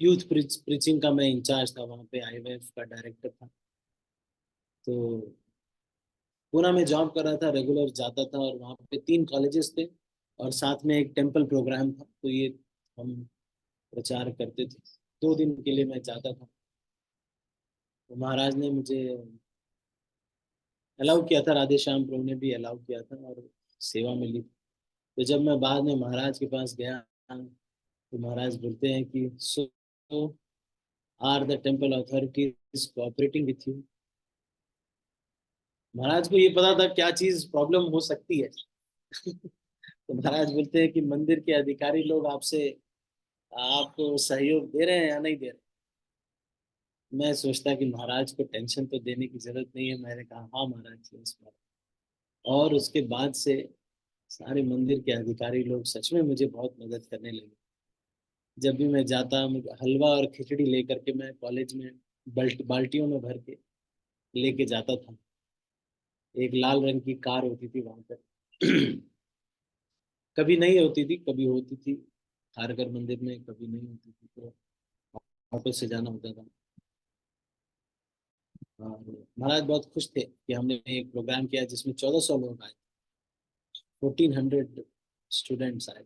यूथ प्रीचिंग का मैं इंचार्ज था वहाँ पे, आईवीएफ का डायरेक्टर था। तो पूना में जॉब कर रहा था, रेगुलर जाता था, और वहाँ पे 3 कॉलेजेस थे और साथ में एक टेम्पल प्रोग्राम था। तो ये हम प्रचार करते थे। 2 दिन के लिए मैं जाता था। तो महाराज ने मुझे अलाउ किया था, राधे श्याम प्रभु ने भी अलाउ किया था, और सेवा मिली। तो जब मैं बाद में महाराज के पास गया, तो महाराज बोलते हैं कि so are the temple authorities cooperating with you. महाराज को ये पता था क्या चीज प्रॉब्लम हो सकती है। तो महाराज बोलते हैं कि मंदिर के अधिकारी लोग आपसे, आपको सहयोग दे रहे हैं या नहीं दे रहे। मैं सोचता कि महाराज को टेंशन तो देने की जरूरत नहीं है। मैंने कहा हाँ महाराज जी, इस बार। और उसके बाद से सारे मंदिर के अधिकारी लोग सच में मुझे बहुत मदद करने लगे। जब भी मैं जाता, मुझे हलवा और खिचड़ी लेकर के मैं कॉलेज में बाल्टियों में भर के लेके जाता था। एक लाल रंग की कार होती थी वहां पर। कभी नहीं होती थी, कभी होती थी खारघर मंदिर में, कभी नहीं होती थी, तो ऑटो से जाना होता था। और महाराज बहुत खुश थे कि हमने एक प्रोग्राम किया जिसमें 1400 लोग आए, 1400 स्टूडेंट्स आए।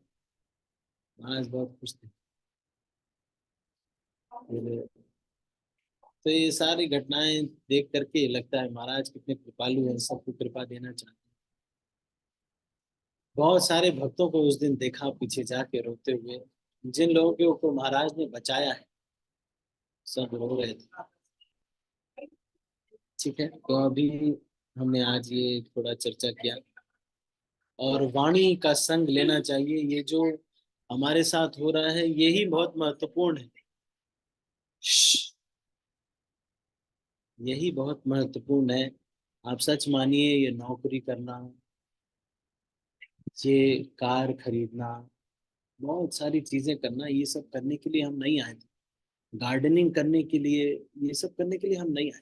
महाराज बहुत खुश थे। फिर तो ये सारी घटनाएं देख करके लगता है महाराज कितने कृपालु हैं, सबको कृपा देना चाहते हैं। बहुत सारे भक्तों को उस दिन देखा पीछे जाके रोते हुए। जिन लोगों के ऊपर महाराज ने बचाया है, सब रो रहे थे। ठीक है, तो अभी हमने आज ये थोड़ा चर्चा किया, और वाणी का संग लेना चाहिए। ये जो हमारे साथ हो रहा है यही बहुत महत्वपूर्ण है। यही बहुत महत्वपूर्ण है। आप सच मानिए, ये नौकरी करना, ये कार खरीदना, बहुत सारी चीजें करना, ये सब करने के लिए हम नहीं आए थे। गार्डनिंग करने के लिए, ये सब करने के लिए हम नहीं आए।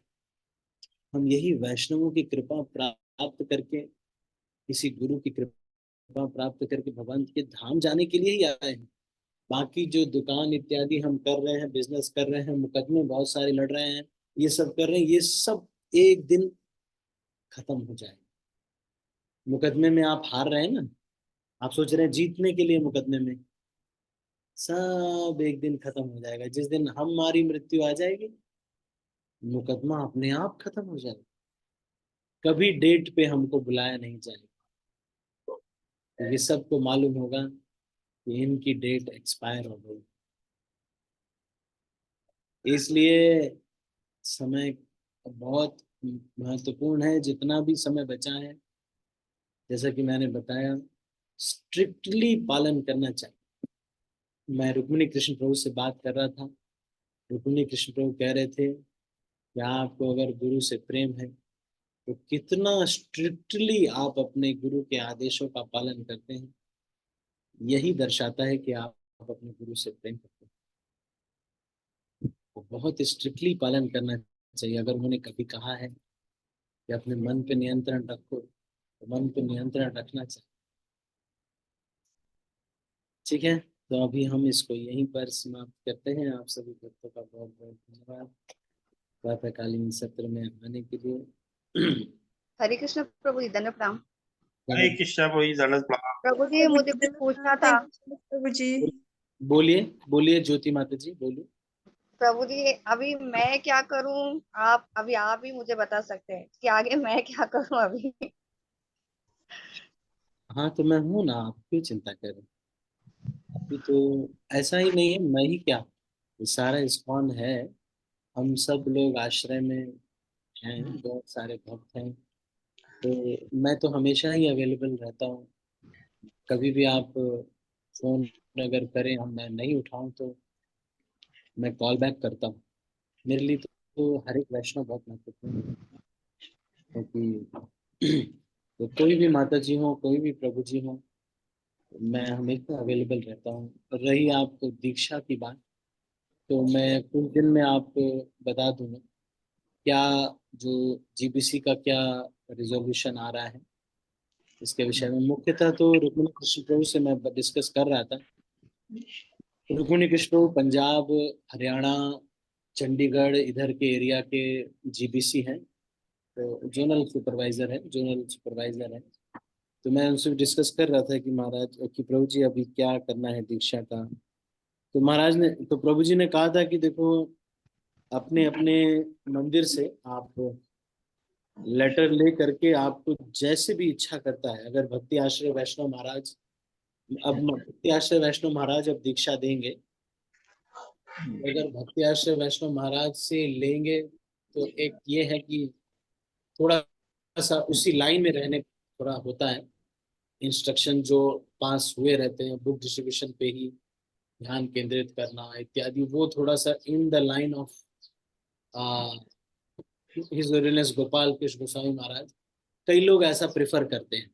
हम यही वैष्णवों की कृपा प्राप्त करके, किसी गुरु की कृपा प्राप्त करके भगवान के धाम जाने के लिए ही आए हैं। बाकी जो दुकान इत्यादि हम कर रहे हैं, बिजनेस कर रहे हैं, मुकदमे बहुत सारे लड़ रहे हैं, ये सब कर रहे हैं, ये सब एक दिन खत्म हो जाएगा। मुकदमे में आप हार रहे हैं ना, आप सोच रहे हैं जीतने के लिए मुकदमे में, सब एक दिन खत्म हो जाएगा। जिस दिन हमारी मृत्यु आ जाएगी, मुकदमा अपने आप खत्म हो जाएगा। कभी डेट पे हमको बुलाया नहीं जाएगा, क्योंकि सबको मालूम होगा कि इनकी डेट एक्सपायर हो गई। इसलिए समय बहुत महत्वपूर्ण है। जितना भी समय बचा है, जैसा कि मैंने बताया, स्ट्रिक्टली पालन करना चाहिए। मैं रुक्मिणी कृष्ण प्रभु से बात कर रहा था। रुक्मिणी कृष्ण प्रभु कह रहे थे कि आपको अगर गुरु से प्रेम है तो कितना स्ट्रिक्टली आप अपने गुरु के आदेशों का पालन करते हैं। यही दर्शाता है कि आप अपने गुरु से प्रेम करते हैं। तो बहुत स्ट्रिक्टली पालन करना चाहिए। अगर उन्होंने कभी कहा है कि अपने मन पे नियंत्रण रखो तो मन पे नियंत्रण रखना चाहिए। ठीक है, तो अभी हम इसको यहीं पर समाप्त करते हैं। आप सभी भक्तों का बहुत बहुत धन्यवाद प्रातःकालीन सत्र में आने के लिए। हरे कृष्ण प्रभु जी, दंड प्रणाम। हरे कृष्णा प्रभु जी, दंड प्रणाम। प्रभु जी मुझे कुछ पूछना था। प्रभु जी। बोलिए बोलिए ज्योति माता जी बोलिए। प्रभु जी अभी मैं क्या करूं, आप ही मुझे बता सकते हैं कि आगे मैं क्या करूं अभी। हाँ तो मैं हूँ ना, आप क्यों चिंता कर रहे हैं? अभी तो ऐसा ही नहीं है, मैं ही क्या, ये सारा इस्कॉन है। हम सब लोग आश्रय में हैं, बहुत सारे भक्त हैं। तो मैं तो हमेशा ही अवेलेबल रहता हूँ। कभी भी आप फोन अगर करें, हम मैं नहीं उठाऊं तो मैं कॉल बैक करता हूँ। मेरे लिए तो हर एक वैष्णव बहुत महत्वपूर्ण है। क्योंकि तो कोई भी माता जी हो, कोई भी प्रभु जी हो, मैं हमेशा अवेलेबल रहता हूँ। और रही आप दीक्षा की बात, तो मैं कुछ दिन में आपको बता दूंगा क्या जो जीबीसी का क्या रिजोल्यूशन आ रहा है इसके विषय में। मुख्यतः तो रुक्मिणी कृष्ण प्रभु से मैं डिस्कस कर रहा था। रुक्मिणी कृष्ण प्रभु पंजाब, हरियाणा, चंडीगढ़ इधर के एरिया के जीबीसी हैं, तो जोनल सुपरवाइजर है। तो मैं उनसे डिस्कस कर रहा था कि महाराज कि प्रभु जी अभी क्या करना है दीक्षा का। तो महाराज ने, तो प्रभु जी ने कहा था कि देखो अपने अपने मंदिर से आप लेटर ले करके आपको जैसे भी इच्छा करता है, अगर भक्ति आश्रय वैष्णव महाराज, अब भक्ति आश्रय वैष्णव महाराज अब दीक्षा देंगे, अगर भक्ति आश्रय वैष्णव महाराज से लेंगे तो एक ये है कि थोड़ा सा उसी लाइन में रहने थोड़ा होता है। इंस्ट्रक्शन जो पास हुए रहते हैं बुक डिस्ट्रीब्यूशन पे ही ध्यान केंद्रित करना इत्यादि, वो थोड़ा सा in the line of his holiness Gopal Krishna Goswami Maharaj, कई लोग ऐसा प्रेफर करते हैं।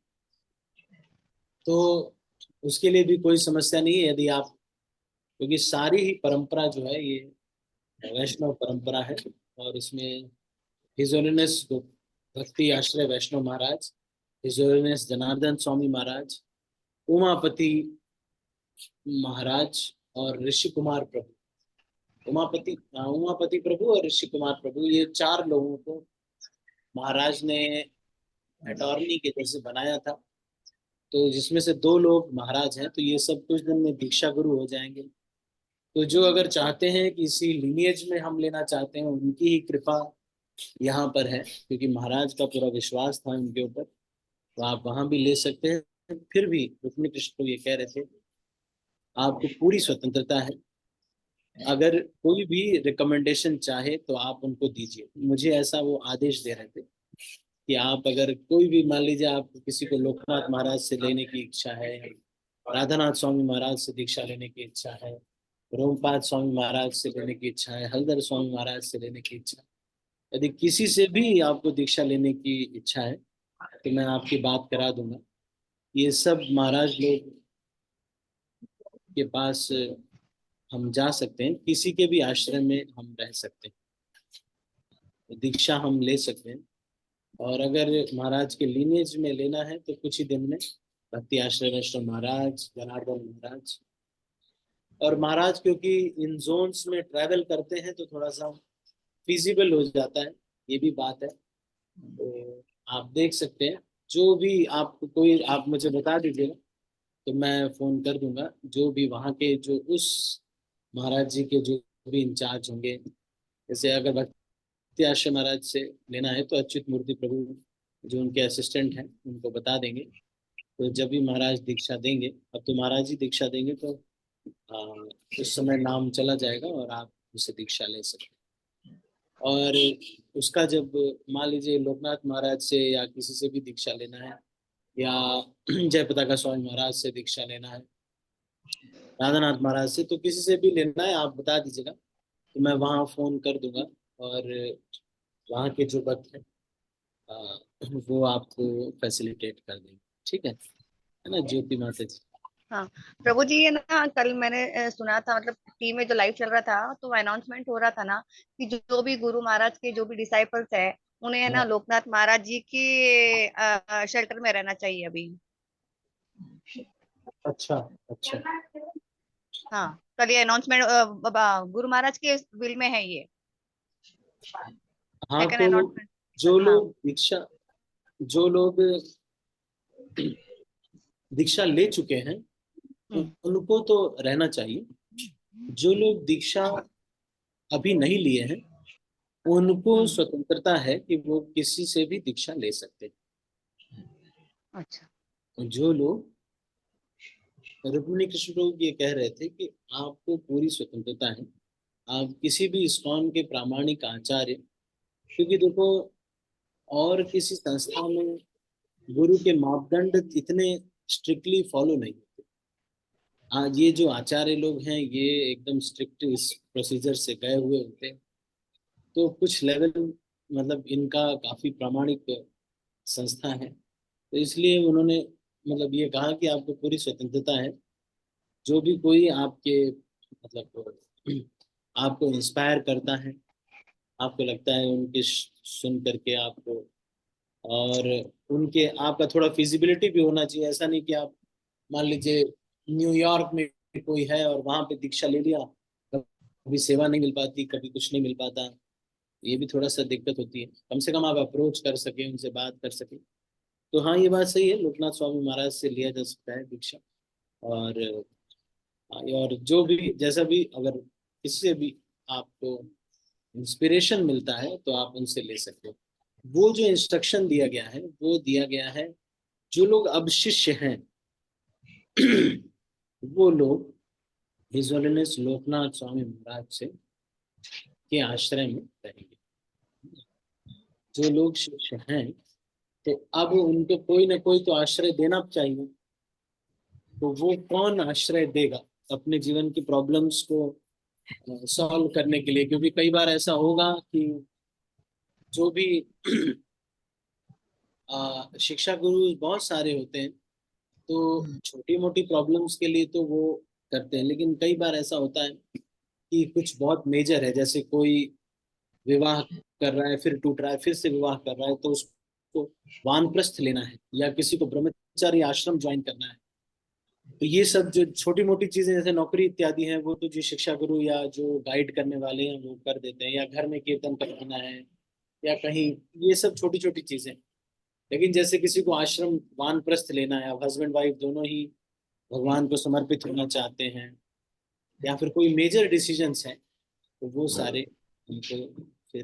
तो उसके लिए भी कोई समस्या नहीं है यदि आप, क्योंकि सारी ही परंपरा जो है ये वैष्णव परंपरा है। और इसमें हिज होलीनेस भक्ति आश्रय वैष्णव महाराज, हिज होलीनेस जनार्दन स्वामी महाराज, उमापति महाराज और ऋषि कुमार प्रभु, उमापति प्रभु और ऋषि कुमार प्रभु, ये चार लोगों को महाराज ने अटॉर्नी के जैसे बनाया था। तो जिसमें से दो लोग महाराज हैं, तो ये सब कुछ दिन में दीक्षा गुरु हो जाएंगे। तो जो अगर चाहते हैं कि इसी लिनिएज में हम लेना चाहते हैं, उनकी ही कृपा यहाँ पर है, क्योंकि महाराज का पूरा विश्वास था उनके ऊपर, तो आप वहां भी ले सकते हैं। फिर भी रुक्मिणी कृष्ण को ये कह रहे थे आपको पूरी स्वतंत्रता है, अगर कोई भी रिकमेंडेशन चाहे तो आप उनको दीजिए। मुझे ऐसा वो आदेश दे रहे थे कि आप अगर कोई भी, मान लीजिए आप किसी को लोकनाथ महाराज से लेने की इच्छा है, राधानाथ स्वामी महाराज से दीक्षा लेने की इच्छा है, रोमपाद स्वामी महाराज से लेने की इच्छा है, हलधर स्वामी महाराज से लेने की इच्छा है, यदि किसी से भी आपको दीक्षा लेने की इच्छा है तो मैं आपकी बात करा दूंगा। ये सब महाराज लोग के पास हम जा सकते हैं, किसी के भी आश्रम में हम रह सकते हैं, दीक्षा हम ले सकते हैं। और अगर महाराज के लीनेज में लेना है तो कुछ ही दिन में भक्ति आश्रय वैष्णव महाराज, जनार्दन महाराज और महाराज, क्योंकि इन जोन्स में ट्रैवल करते हैं तो थोड़ा सा फिजिबल हो जाता है, ये भी बात है। तो आप देख सकते हैं, जो भी आपको कोई आप मुझे बता दीजिएगा तो मैं फोन कर दूंगा। जो भी वहाँ के जो उस महाराज जी के जो भी इंचार्ज होंगे, जैसे अगर भक्ति आश्रम महाराज से लेना है तो अच्युत मूर्ति प्रभु जो उनके असिस्टेंट हैं उनको बता देंगे। तो जब भी महाराज दीक्षा देंगे, अब तो महाराज जी दीक्षा देंगे तो आ, उस समय नाम चला जाएगा और आप उससे दीक्षा ले सकते हैं। और उसका जब मान लीजिए लोकनाथ महाराज से या किसी से भी दीक्षा लेना है, या जय पताका स्वामी महाराज से दीक्षा लेना है, राधानाथ महाराज से, तो किसी से भी लेना है आप बता दीजिएगा, तो मैं वहाँ फोन कर दूंगा, और वहाँ के जो भक्त हैं अ, वो आपको फैसिलिटेट कर देंगे। ठीक है ना ज्योति माता जी। हाँ प्रभु जी, ये ना कल मैंने सुना था, मतलब टीवी में जो लाइव चल रहा था तो अनाउंसमेंट हो रहा था ना कि जो भी गुरु महाराज के जो भी डिसाइपल्स है, उन्हें है ना हाँ, लोकनाथ महाराज जी के शेल्टर में रहना चाहिए अभी। अच्छा अच्छा। हाँ, कल ये अनाउंसमेंट गुरु महाराज के विल में है ये, हाँ सेकंड तो अनाउंसमेंट। जो हाँ। लोग दीक्षा जो लोग दीक्षा ले चुके हैं हम्म। उनको तो रहना चाहिए। जो लोग दीक्षा अभी नहीं लिए हैं उनको हम्म। स्वतंत्रता है कि वो किसी से भी दीक्षा ले सकते अच्छा। हैं। जो लोग, रुक्मिणी कृष्ण प्रभु ये कह रहे थे कि आपको पूरी स्वतंत्रता है, आप किसी भी इस्कॉन के प्रामाणिक आचार्य, क्योंकि देखो और किसी संस्था में गुरु के मापदंड इतने स्ट्रिक्टली फॉलो नहीं होते। आज ये जो आचार्य लोग हैं ये एकदम स्ट्रिक्ट इस प्रोसीजर से गए हुए होते हैं, तो कुछ लेवल मतलब इनका काफी प्रामाणिक संस्था है, तो इसलिए उन्होंने मतलब ये कहा कि आपको पूरी स्वतंत्रता है। जो भी कोई आपके मतलब आपको इंस्पायर करता है, आपको लगता है उनके सुन करके आपको, और उनके आपका थोड़ा फिजिबिलिटी भी होना चाहिए। ऐसा नहीं कि आप मान लीजिए न्यूयॉर्क में कोई है और वहां पे दीक्षा ले लिया, कभी सेवा नहीं मिल पाती, कभी कुछ नहीं मिल पाता, ये भी थोड़ा सा दिक्कत होती है। कम से कम आप अप्रोच कर सके, उनसे बात कर सके। तो हाँ ये बात सही है, लोकनाथ स्वामी महाराज से लिया जा सकता है दीक्षा। और और जो भी जैसा भी अगर किसी से भी आपको इंस्पिरेशन मिलता है तो आप उनसे ले सकते हो। वो जो इंस्ट्रक्शन दिया गया है वो दिया गया है, जो लोग अब शिष्य हैं वो लोग हिज होलीनेस लोकनाथ स्वामी महाराज से के आश्रय में रहेंगे। जो लोग शिष्य हैं तो अब उनको कोई ना कोई तो आश्रय देना चाहिए, तो वो कौन आश्रय देगा अपने जीवन की प्रॉब्लम्स को सॉल्व करने के लिए। क्योंकि कई बार ऐसा होगा कि जो भी शिक्षा गुरु बहुत सारे होते हैं, तो छोटी मोटी प्रॉब्लम्स के लिए तो वो करते हैं, लेकिन कई बार ऐसा होता है कि कुछ बहुत मेजर है, जैसे कोई विवाह कर रहा है फिर टूट रहा है, फिर से विवाह कर रहा है, तो उसको वानप्रस्थ लेना है या किसी को ब्रह्मचारी आश्रम ज्वाइन करना है। तो ये सब जो छोटी मोटी चीजें जैसे नौकरी इत्यादि हैं वो तो जो शिक्षा गुरु या जो गाइड करने वाले हैं वो कर देते हैं, या घर में कीर्तन करवाना है या कहीं, ये सब छोटी छोटी चीजें। लेकिन जैसे किसी को आश्रम वानप्रस्थ लेना है, अब हस्बैंड वाइफ दोनों ही भगवान को समर्पित होना चाहते हैं, या फिर कोई मेजर डिसीजंस हैं, तो वो सारे उनको फिर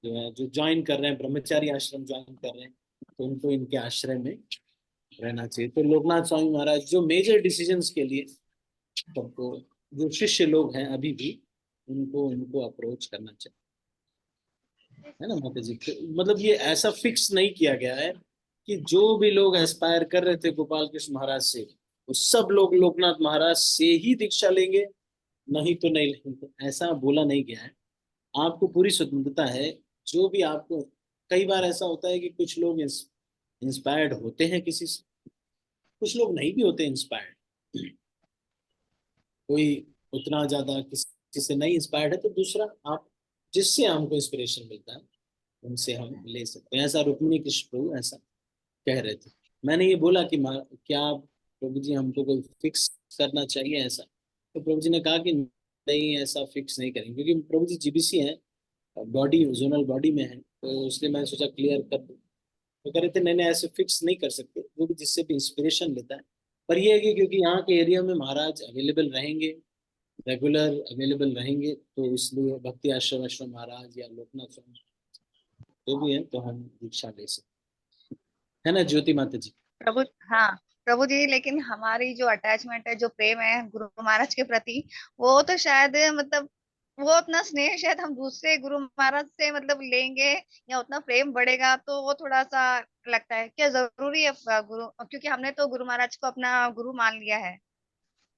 जो है जो ज्वाइन कर रहे हैं ब्रह्मचारी आश्रम ज्वाइन कर रहे हैं, तो उनको इनके आश्रय में रहना चाहिए। तो लोकनाथ स्वामी महाराज जो मेजर डिसीजंस के लिए सबको, जो शिष्य लोग हैं अभी भी, उनको उनको अप्रोच करना चाहिए, है ना माता जी। मतलब ये ऐसा फिक्स नहीं किया गया है कि जो भी लोग एस्पायर कर रहे थे गोपाल कृष्ण महाराज से वो सब लोग लोकनाथ महाराज से ही दीक्षा लेंगे, नहीं तो नहीं लेंगे, ऐसा बोला नहीं गया है। आपको पूरी स्वतंत्रता है। जो भी आपको, कई बार ऐसा होता है कि कुछ लोग इंस्पायर्ड होते हैं किसी से, कुछ लोग नहीं भी होते इंस्पायर्ड, कोई उतना ज्यादा किसी से नहीं इंस्पायर्ड है, तो दूसरा आप जिससे हमको इंस्पिरेशन मिलता है उनसे हम ले सकते हैं। ऐसा रुक्मिणी कृष्ण प्रभु ऐसा कह रहे थे। मैंने ये बोला कि क्या प्रभु जी हमको कोई फिक्स करना चाहिए ऐसा, तो प्रभु जी ने कहा कि नहीं ऐसा फिक्स नहीं करेंगे, क्योंकि प्रभु जी जीबीसी है, बॉडी जोनल बॉडी में है, तो इसलिए मैंने सोचा क्लियर कर दूं। तो कह रहे थे नहीं नहीं ऐसे फिक्स नहीं कर सकते, वो भी जिससे भी इंस्पिरेशन लेता है। पर ये है कि क्योंकि यहाँ के एरिया में महाराज अवेलेबल रहेंगे, रेगुलर अवेलेबल रहेंगे, तो इसलिए भक्ति आश्रम आश्रम महाराज या लोकनाथ स्वामी जो भी है तो हम दीक्षा ले सकते हैं, है ना ज्योति माता जी। प्रभु, हाँ प्रभु जी, लेकिन हमारी जो अटैचमेंट है, जो प्रेम है गुरु महाराज के प्रति, वो तो शायद मतलब वो उतना स्नेह शायद हम दूसरे गुरु महाराज से मतलब लेंगे या उतना प्रेम बढ़ेगा, तो वो थोड़ा सा लगता है क्या जरूरी है गुरु, क्योंकि हमने तो गुरु महाराज को अपना गुरु मान लिया है।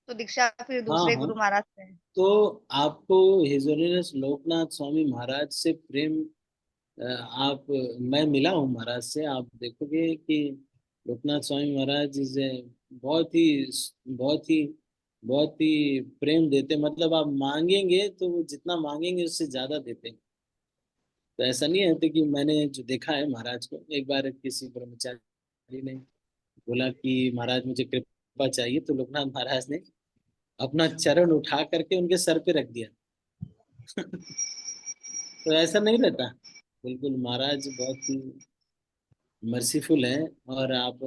तो दीक्षा फिर हाँ दूसरे हाँ, गुरु महाराज से है। तो आपको हिज होलीनेस लोकनाथ स्वामी महाराज से प्रेम, आप, मैं मिला हूँ महाराज से, आप देखोगे कि लोकनाथ स्वामी महाराज इज बहुत ही बहुत ही बहुत ही प्रेम देते, मतलब आप मांगेंगे तो वो जितना मांगेंगे उससे ज्यादा देते हैं। तो ऐसा नहीं है तो कि मैंने जो देखा है महाराज को, एक बार किसी ब्रह्मचारी ने बोला कि महाराज मुझे कृपा चाहिए, तो लोकनाथ महाराज ने अपना चरण उठा करके उनके सर पे रख दिया। तो ऐसा नहीं रहता, बिल्कुल महाराज बहुत ही मर्सीफुल है। और आप,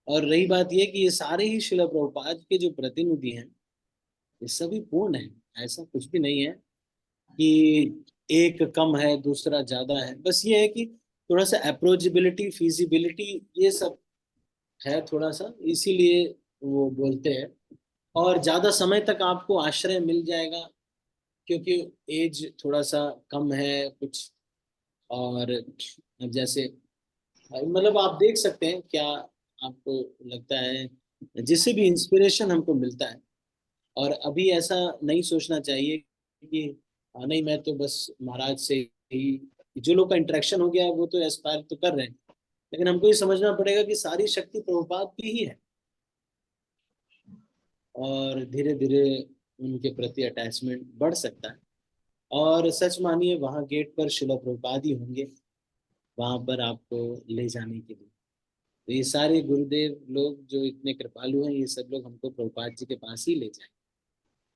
और रही बात ये कि ये सारे ही शिला प्रभुपाद के जो प्रतिनिधि हैं ये सभी पूर्ण हैं, ऐसा कुछ भी नहीं है कि एक कम है दूसरा ज्यादा है। बस ये है कि थोड़ा सा अप्रोचेबिलिटी, फिजिबिलिटी, ये सब है थोड़ा सा, इसीलिए वो बोलते हैं। और ज्यादा समय तक आपको आश्रय मिल जाएगा, क्योंकि एज थोड़ा सा कम है कुछ। और जैसे, मतलब आप देख सकते हैं क्या आपको लगता है, जिससे भी इंस्पिरेशन हमको मिलता है। और अभी ऐसा नहीं सोचना चाहिए कि नहीं मैं तो बस महाराज से ही, जो लोग का इंटरेक्शन हो गया वो तो एस्पायर तो कर रहे हैं, लेकिन हमको ये समझना पड़ेगा कि सारी शक्ति प्रभुपाद की ही है। और धीरे धीरे उनके प्रति अटैचमेंट बढ़ सकता है। और सच मानिए वहाँ गेट पर शिला प्रभुपाद ही होंगे, वहां पर आपको ले जाने के लिए। तो ये सारे गुरुदेव लोग जो इतने कृपालु हैं, ये सब लोग हमको प्रभुपाद जी के पास ही ले जाएं,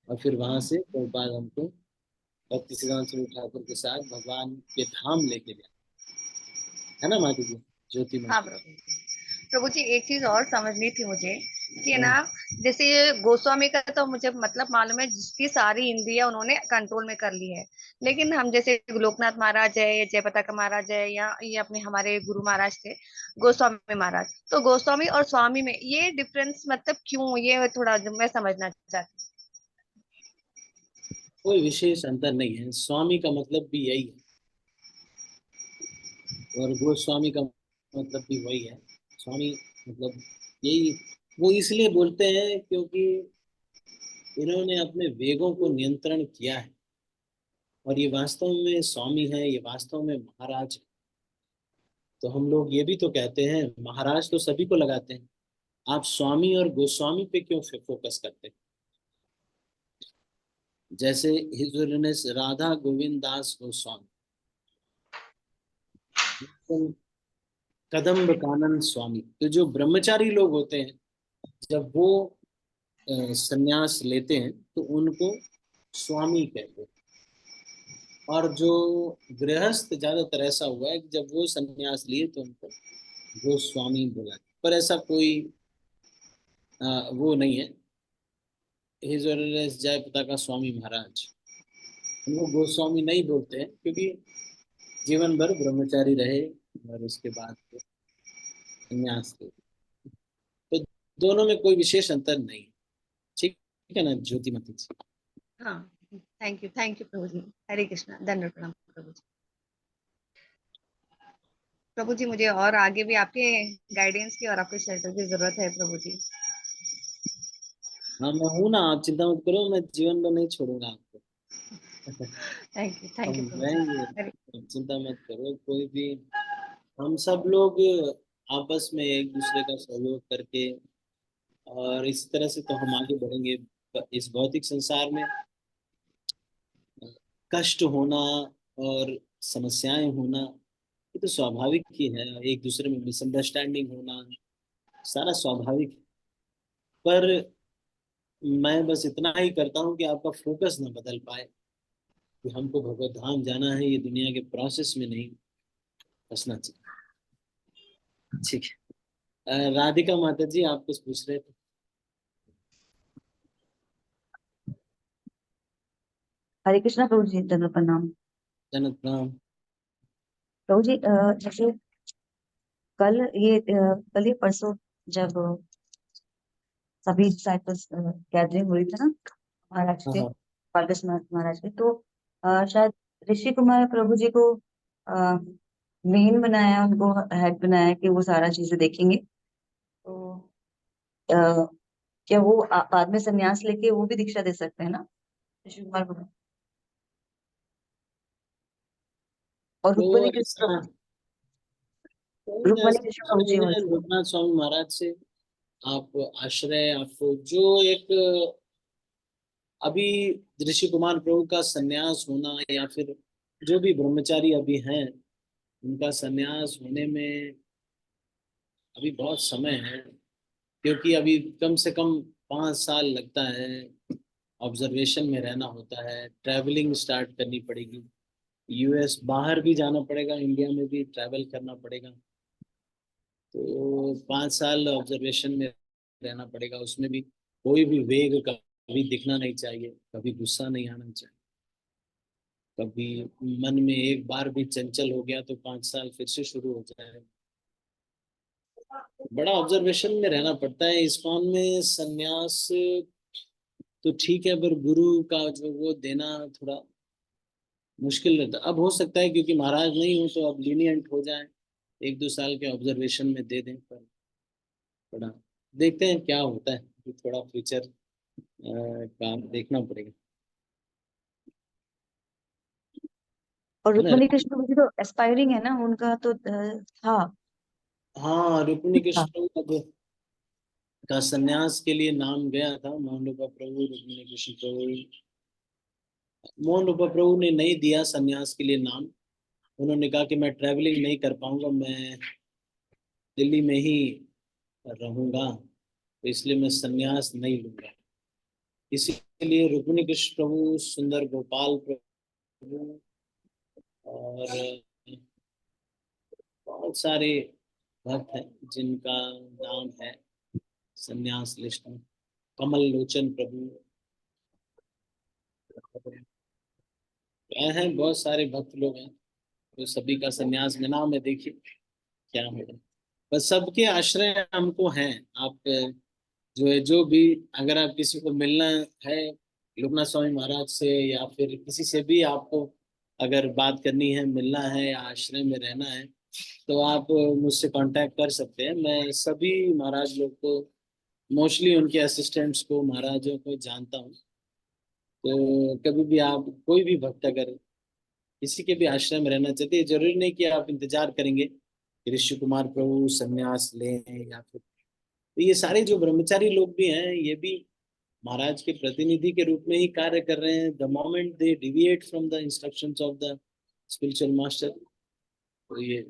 और फिर वहां से प्रभुपाद हमको भक्ति सिद्धांत स्वरूप ठाकुर के साथ भगवान के धाम लेके जाए, है ना माता जी, ज्योति माँ। हाँ प्रभु। प्रभु जी एक चीज और समझनी थी मुझे कि ना, हाँ जैसे ये गोस्वामी का तो मुझे मतलब मालूम है जिसकी सारी इंद्रियां उन्होंने कंट्रोल में कर ली है। लेकिन हम जैसे लोकनाथ महाराज है या जयपताका महाराज है या ये अपने हमारे गुरु महाराज थे गोस्वामी महाराज, तो गोस्वामी और स्वामी में ये डिफरेंस मतलब क्यों, ये थोड़ा मैं समझना चाहती कोई विशेष अंतर नहीं है, स्वामी का मतलब भी यही है और गोस्वामी का मतलब भी वही है। स्वामी मतलब यही, वो इसलिए बोलते हैं क्योंकि इन्होंने अपने वेगों को नियंत्रण किया है, और ये वास्तव में स्वामी है, ये वास्तव में महाराज है। तो हम लोग ये भी तो कहते हैं, महाराज तो सभी को लगाते हैं, आप स्वामी और गोस्वामी पे क्यों फोकस करते हैं? जैसे हिज होलीनेस राधा गोविंद दास गोस्वामी, कदम्ब कानन स्वामी, तो जो ब्रह्मचारी लोग होते हैं जब वो संन्यास लेते हैं तो उनको स्वामी कहते हैं। और जो गृहस्थ, ज्यादातर ऐसा हुआ है कि जब वो संन्यास लिए तो उनको गोस्वामी बोला, पर ऐसा कोई वो नहीं है। हिज होलीनेस जय पताका स्वामी महाराज, उनको गोस्वामी नहीं बोलते हैं क्योंकि जीवन भर ब्रह्मचारी रहे और उसके बाद फिर संन्यास ले। तो दोनों में कोई विशेष अंतर नहीं है। ठीक है ना ज्योतिमती जी? थी। हाँ, थैंक यू प्रभु जी। हरे कृष्णा, दंड प्रणाम प्रभु जी। प्रभु जी मुझे और आगे भी आपके गाइडेंस की और आपके शेल्टर की जरूरत है प्रभु जी। हाँ मैं हूं ना, आप चिंता मत करो, मैं जीवन भर नहीं छोड़ूंगा आपको। हम थैंक यू प्रभु जी। रहेंगे, हरे आप चिंता मत करो कोई भी। हम सब लोग आपस में एक दूसरे का सहयोग करके, और इसी तरह से तो हम आगे बढ़ेंगे। इस भौतिक संसार में कष्ट होना और समस्याएं होना ये तो स्वाभाविक ही है, एक दूसरे में मिसअंडरस्टैंडिंग होना सारा स्वाभाविक है। पर मैं बस इतना ही करता हूँ कि आपका फोकस ना बदल पाए, कि हमको भगवत धाम जाना है, ये दुनिया के प्रोसेस में नहीं फंसना चाहिए। ठीक है, राधिका माता जी आप कुछ पूछ रहे थे? हरे कृष्णा प्रभु जी, दंड प्रणाम। जन्नत प्रणाम। प्रभु जी जैसे कल ये परसों जब सभी डिसाइपल्स गैदरिंग हुई थी ना महाराज हाँ के, हाँ पारगस महाराज के, तो शायद ऋषि कुमार प्रभु जी को मेन बनाया, उनको हेड बनाया कि वो सारा चीजें देखेंगे। तो क्या वो बाद में संन्यास लेके वो भी दीक्षा दे सकते हैं ना ऋषि कुमार प्रभु? और तो रुक्मणी कृष्ण ऐसा कोई ना, रुक्मणी ऐसा कृष्ण कुछ प्रभु जी नहीं है। बोलते हैं। लोकनाथ स्वामी महाराज से आप आश्रय, आपको जो एक अभी ऋषि कुमार प्रभु का संन्यास होना, या फिर जो भी ब्रह्मचारी अभी हैं उनका संन्यास होने में अभी बहुत समय है, क्योंकि अभी कम से कम 5 साल लगता है। ऑब्जर्वेशन में रहना होता है, ट्रैवलिंग स्टार्ट करनी पड़ेगी, यूएस बाहर भी जाना पड़ेगा, इंडिया में भी ट्रैवल करना पड़ेगा। तो 5 साल ऑब्जर्वेशन में रहना पड़ेगा। उसमें भी कोई भी वेग कभी दिखना नहीं चाहिए, कभी गुस्सा नहीं आना चाहिए, कभी मन में एक बार भी चंचल हो गया तो 5 साल फिर से शुरू हो जाए। बड़ा ऑब्जर्वेशन में रहना पड़ता है। इस्कॉन में सन्यास तो ठीक है, पर गुरु का जो वो देना थोड़ा मुश्किल रहता है। अब हो सकता है क्योंकि महाराज नहीं हो तो अब लीनियंट हो जाए, 1-2 साल के ऑब्जर्वेशन में दे दें, पर थोड़ा देखते हैं क्या होता है, थोड़ा फ्यूचर का देखना पड़ेगा, और है ना। रुक्मणी कृष्ण प्रभु जी तो एस्पायरिंग है ना, उनका तो था। हाँ, रुक्मिणी हाँ। कृष्ण अब का संन्यास के लिए नाम गया था, मोहन रूपा प्रभु, रुक्मिणी कृष्ण प्रभु। मोहन रूपा प्रभु ने नहीं दिया संन्यास के लिए नाम। उन्होंने कहा कि मैं ट्रैवलिंग नहीं कर पाऊंगा, मैं दिल्ली में ही रहूंगा, तो इसलिए मैं संन्यास नहीं लूंगा। इसीलिए रुक्मिणी कृष्ण प्रभु, सुंदर गोपाल प्रभु और बहुत सारे भक्त हैं जिनका नाम है संन्यास लिस्ट में। कमल लोचन प्रभु हैं, बहुत सारे भक्त लोग हैं, तो सभी का संन्यास में नाम है। देखिए क्या होगा, बस सबके आश्रय हमको हैं। आप जो है, जो भी, अगर आप किसी को मिलना है लोकनाथ स्वामी महाराज से, या फिर किसी से भी आपको अगर बात करनी है, मिलना है या आश्रय में रहना है, तो आप मुझसे कांटेक्ट कर सकते हैं। मैं सभी महाराज लोग को, मोस्टली उनके असिस्टेंट्स को, महाराजों को जानता हूँ। तो कभी भी आप, कोई भी भक्त अगर किसी के भी आश्रम में रहना चाहते हैं, जरूरी नहीं कि आप इंतजार करेंगे कि ऋषि कुमार प्रभु संन्यास लें, या फिर तो ये सारे जो ब्रह्मचारी लोग भी हैं, ये भी महाराज के प्रतिनिधि के रूप में ही कार्य कर रहे हैं। The moment they deviate from the instructions of the spiritual master, तो ये,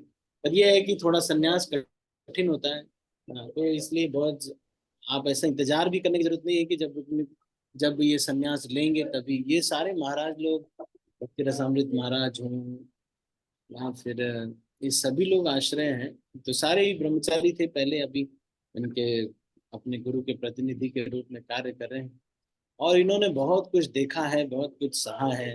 पर ये है कि थोड़ा संन्यास कठिन होता है। हाँ, तो इसलिए बहुत, आप ऐसा इंतजार भी करने की जरूरत नहीं है कि जब ये संन्यास लेंगे तभी। ये सारे महाराज लोग, भक्ति रसामृत महाराज हों या फिर ये सभी लोग आश्रय हैं, तो सारे ही ब्रह्मचारी थे पहले, अभी इनके अपने गुरु के प्रतिनिधि के रूप में कार्य कर रहे हैं। और इन्होंने बहुत कुछ देखा है, बहुत कुछ सहा है।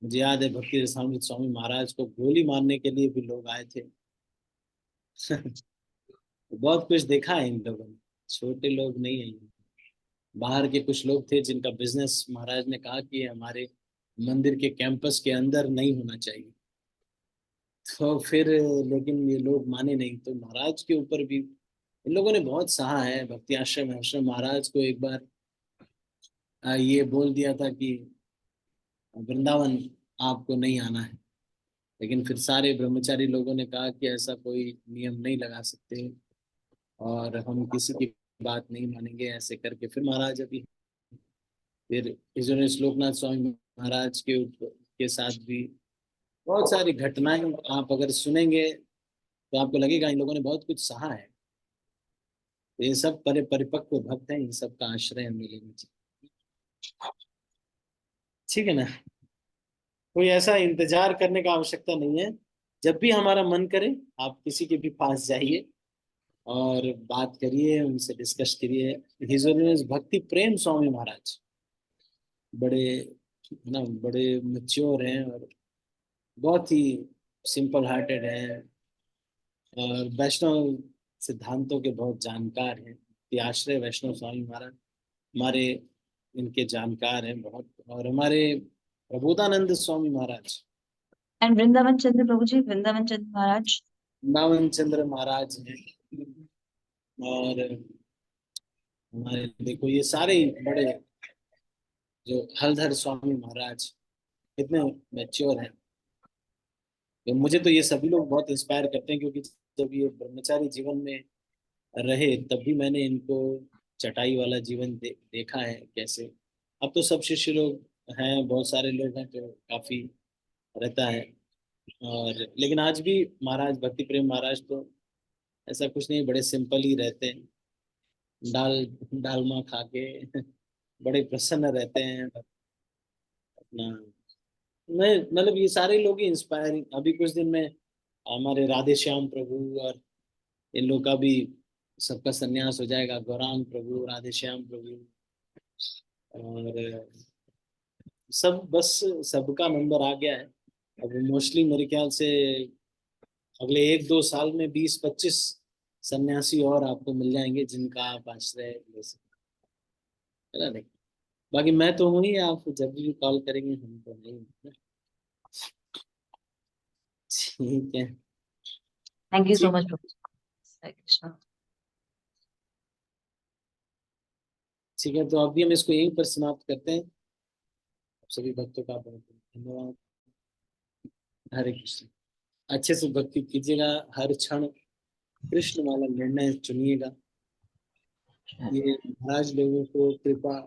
मुझे याद है भक्ति रसामृत स्वामी महाराज को गोली मारने के लिए भी लोग आए थे। बहुत कुछ देखा है इन लोगों ने, छोटे लोग नहीं है ये। बाहर के कुछ लोग थे जिनका बिजनेस, महाराज ने कहा कि हमारे मंदिर के कैंपस के अंदर नहीं होना चाहिए, तो फिर लेकिन ये लोग माने नहीं, तो महाराज के ऊपर भी इन लोगों ने बहुत सहा है। भक्ति आश्रम महाराज को एक बार ये बोल दिया था कि वृंदावन आपको नहीं आना है, लेकिन फिर सारे ब्रह्मचारी लोगों ने कहा कि ऐसा कोई नियम नहीं लगा सकते, और हम किसी की बात नहीं मानेंगे, ऐसे करके फिर महाराज अभी, फिर इस लोकनाथ स्वामी महाराज के साथ भी बहुत सारी घटनाएं आप अगर सुनेंगे तो आपको लगेगा इन लोगों ने बहुत कुछ सहा है। तो ये सब परिपक्व भक्त हैं, इन सब का आश्रय हमें लेना चाहिए। ठीक है ना, कोई ऐसा इंतजार करने का आवश्यकता नहीं है। जब भी हमारा मन करे, आप किसी के भी पास जाइए और बात करिए, उनसे डिस्कस करिए। हिज होलीनेस भक्ति प्रेम स्वामी महाराज बड़े, है ना, बड़े मैच्योर हैं और बहुत ही सिंपल हार्टेड हैं, और वैष्णव सिद्धांतों के बहुत जानकार हैं। ये आश्रय वैष्णव स्वामी महाराज हमारे इनके जानकार हैं बहुत। और हमारे प्रबोधानंद स्वामी महाराज, एंड वृंदावन चंद्र प्रभु जी, वृंदावन चंद्र महाराज, वृंदावन चंद्र महाराज हैं, और हमारे देखो ये सारे बड़े जो हलधर स्वामी महाराज कितने मैच्योर हैं। तो मुझे तो ये सभी लोग बहुत इंस्पायर करते हैं, क्योंकि जब ये ब्रह्मचारी जीवन में रहे तब भी मैंने इनको चटाई वाला जीवन देखा है कैसे। अब तो सब शिष्य लोग हैं, बहुत सारे लोग हैं तो काफी रहता है। और लेकिन आज भी महाराज भक्ति प्रेम महाराज तो ऐसा कुछ नहीं, बड़े सिंपल ही रहते हैं। दाल डालमा खा के बड़े प्रसन्न रहते हैं अपना। मैं मतलब ये सारे लोग ही इंस्पायरिंग। अभी कुछ दिन में हमारे राधे श्याम प्रभु और इन लोग का भी सबका संन्यास हो जाएगा। गौरांग प्रभु, राधे श्याम प्रभु और सब, बस सबका नंबर आ गया है। अब मोस्टली मेरे ख्याल से अगले 1-2 साल में 20-25 सन्यासी और आपको मिल जाएंगे जिनका आप आश्रय ले सकते हैं, है ना। नहीं, बाकी मैं तो हूँ ही, आप जब भी कॉल करेंगे हम तो नहीं हैं। ठीक है। थैंक यू सो ठीक मच प्रभु। हरे कृष्णा। ठीक है, तो अभी हम इसको यहीं पर समाप्त करते हैं। सभी भक्तों का बहुत बहुत धन्यवाद। हरे कृष्ण। अच्छे से भक्ति कीजिएगा, हर क्षण कृष्ण वाला निर्णय चुनिएगा। ये महाराज लोगों को कृपा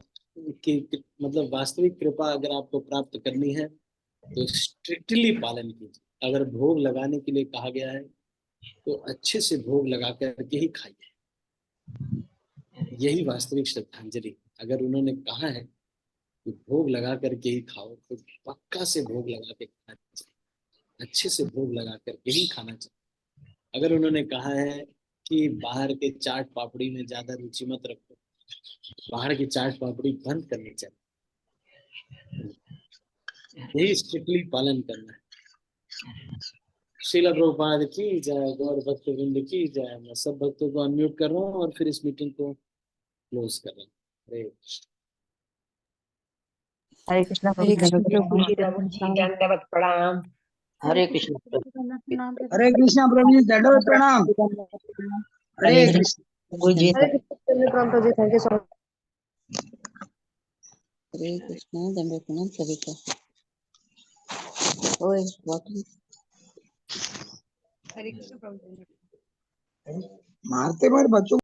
की मतलब वास्तविक कृपा अगर आपको प्राप्त करनी है तो स्ट्रिक्टली पालन कीजिए। अगर भोग लगाने के लिए कहा गया है तो अच्छे से भोग लगा करके ही खाइए। यही वास्तविक श्रद्धांजलि। अगर उन्होंने कहा है कि भोग लगा करके ही खाओ तो पक्का से भोग लगा के खाना चाहिए, अच्छे से भोग लगा करके ही खाना चाहिए। अगर उन्होंने कहा है कि बाहर के चाट पापड़ी में ज्यादा रुचि मत रखो, बाहर की चाट पापड़ी बंद करनी चाहिए। यही स्ट्रिक्टली पालन करना है। शीला प्रभुपाद की जय, गौर भक्त वृंद की जय। मैं सब भक्तों को अनम्यूट कर रहा हूँ और फिर इस मीटिंग को क्लोज कर रहा हूँ। हरे कृष्ण। हरे कृष्णा हरे प्रभु कृष्ण जी, प्रभु जी, प्रभु जी दंडवत प्रणाम। हरे कृष्ण। हरे कृष्णा प्रभु जी, दंडवत प्रणाम। हरे हरे कृष्ण। प्रभु जी हरे कृष्ण प्रभु जी, थैंक यू सो मच। हरे कृष्ण दंडवत प्रणाम सभी को। ओए वाकिंग हरे कृष्ण प्रभु जी। मारते मार बच्चों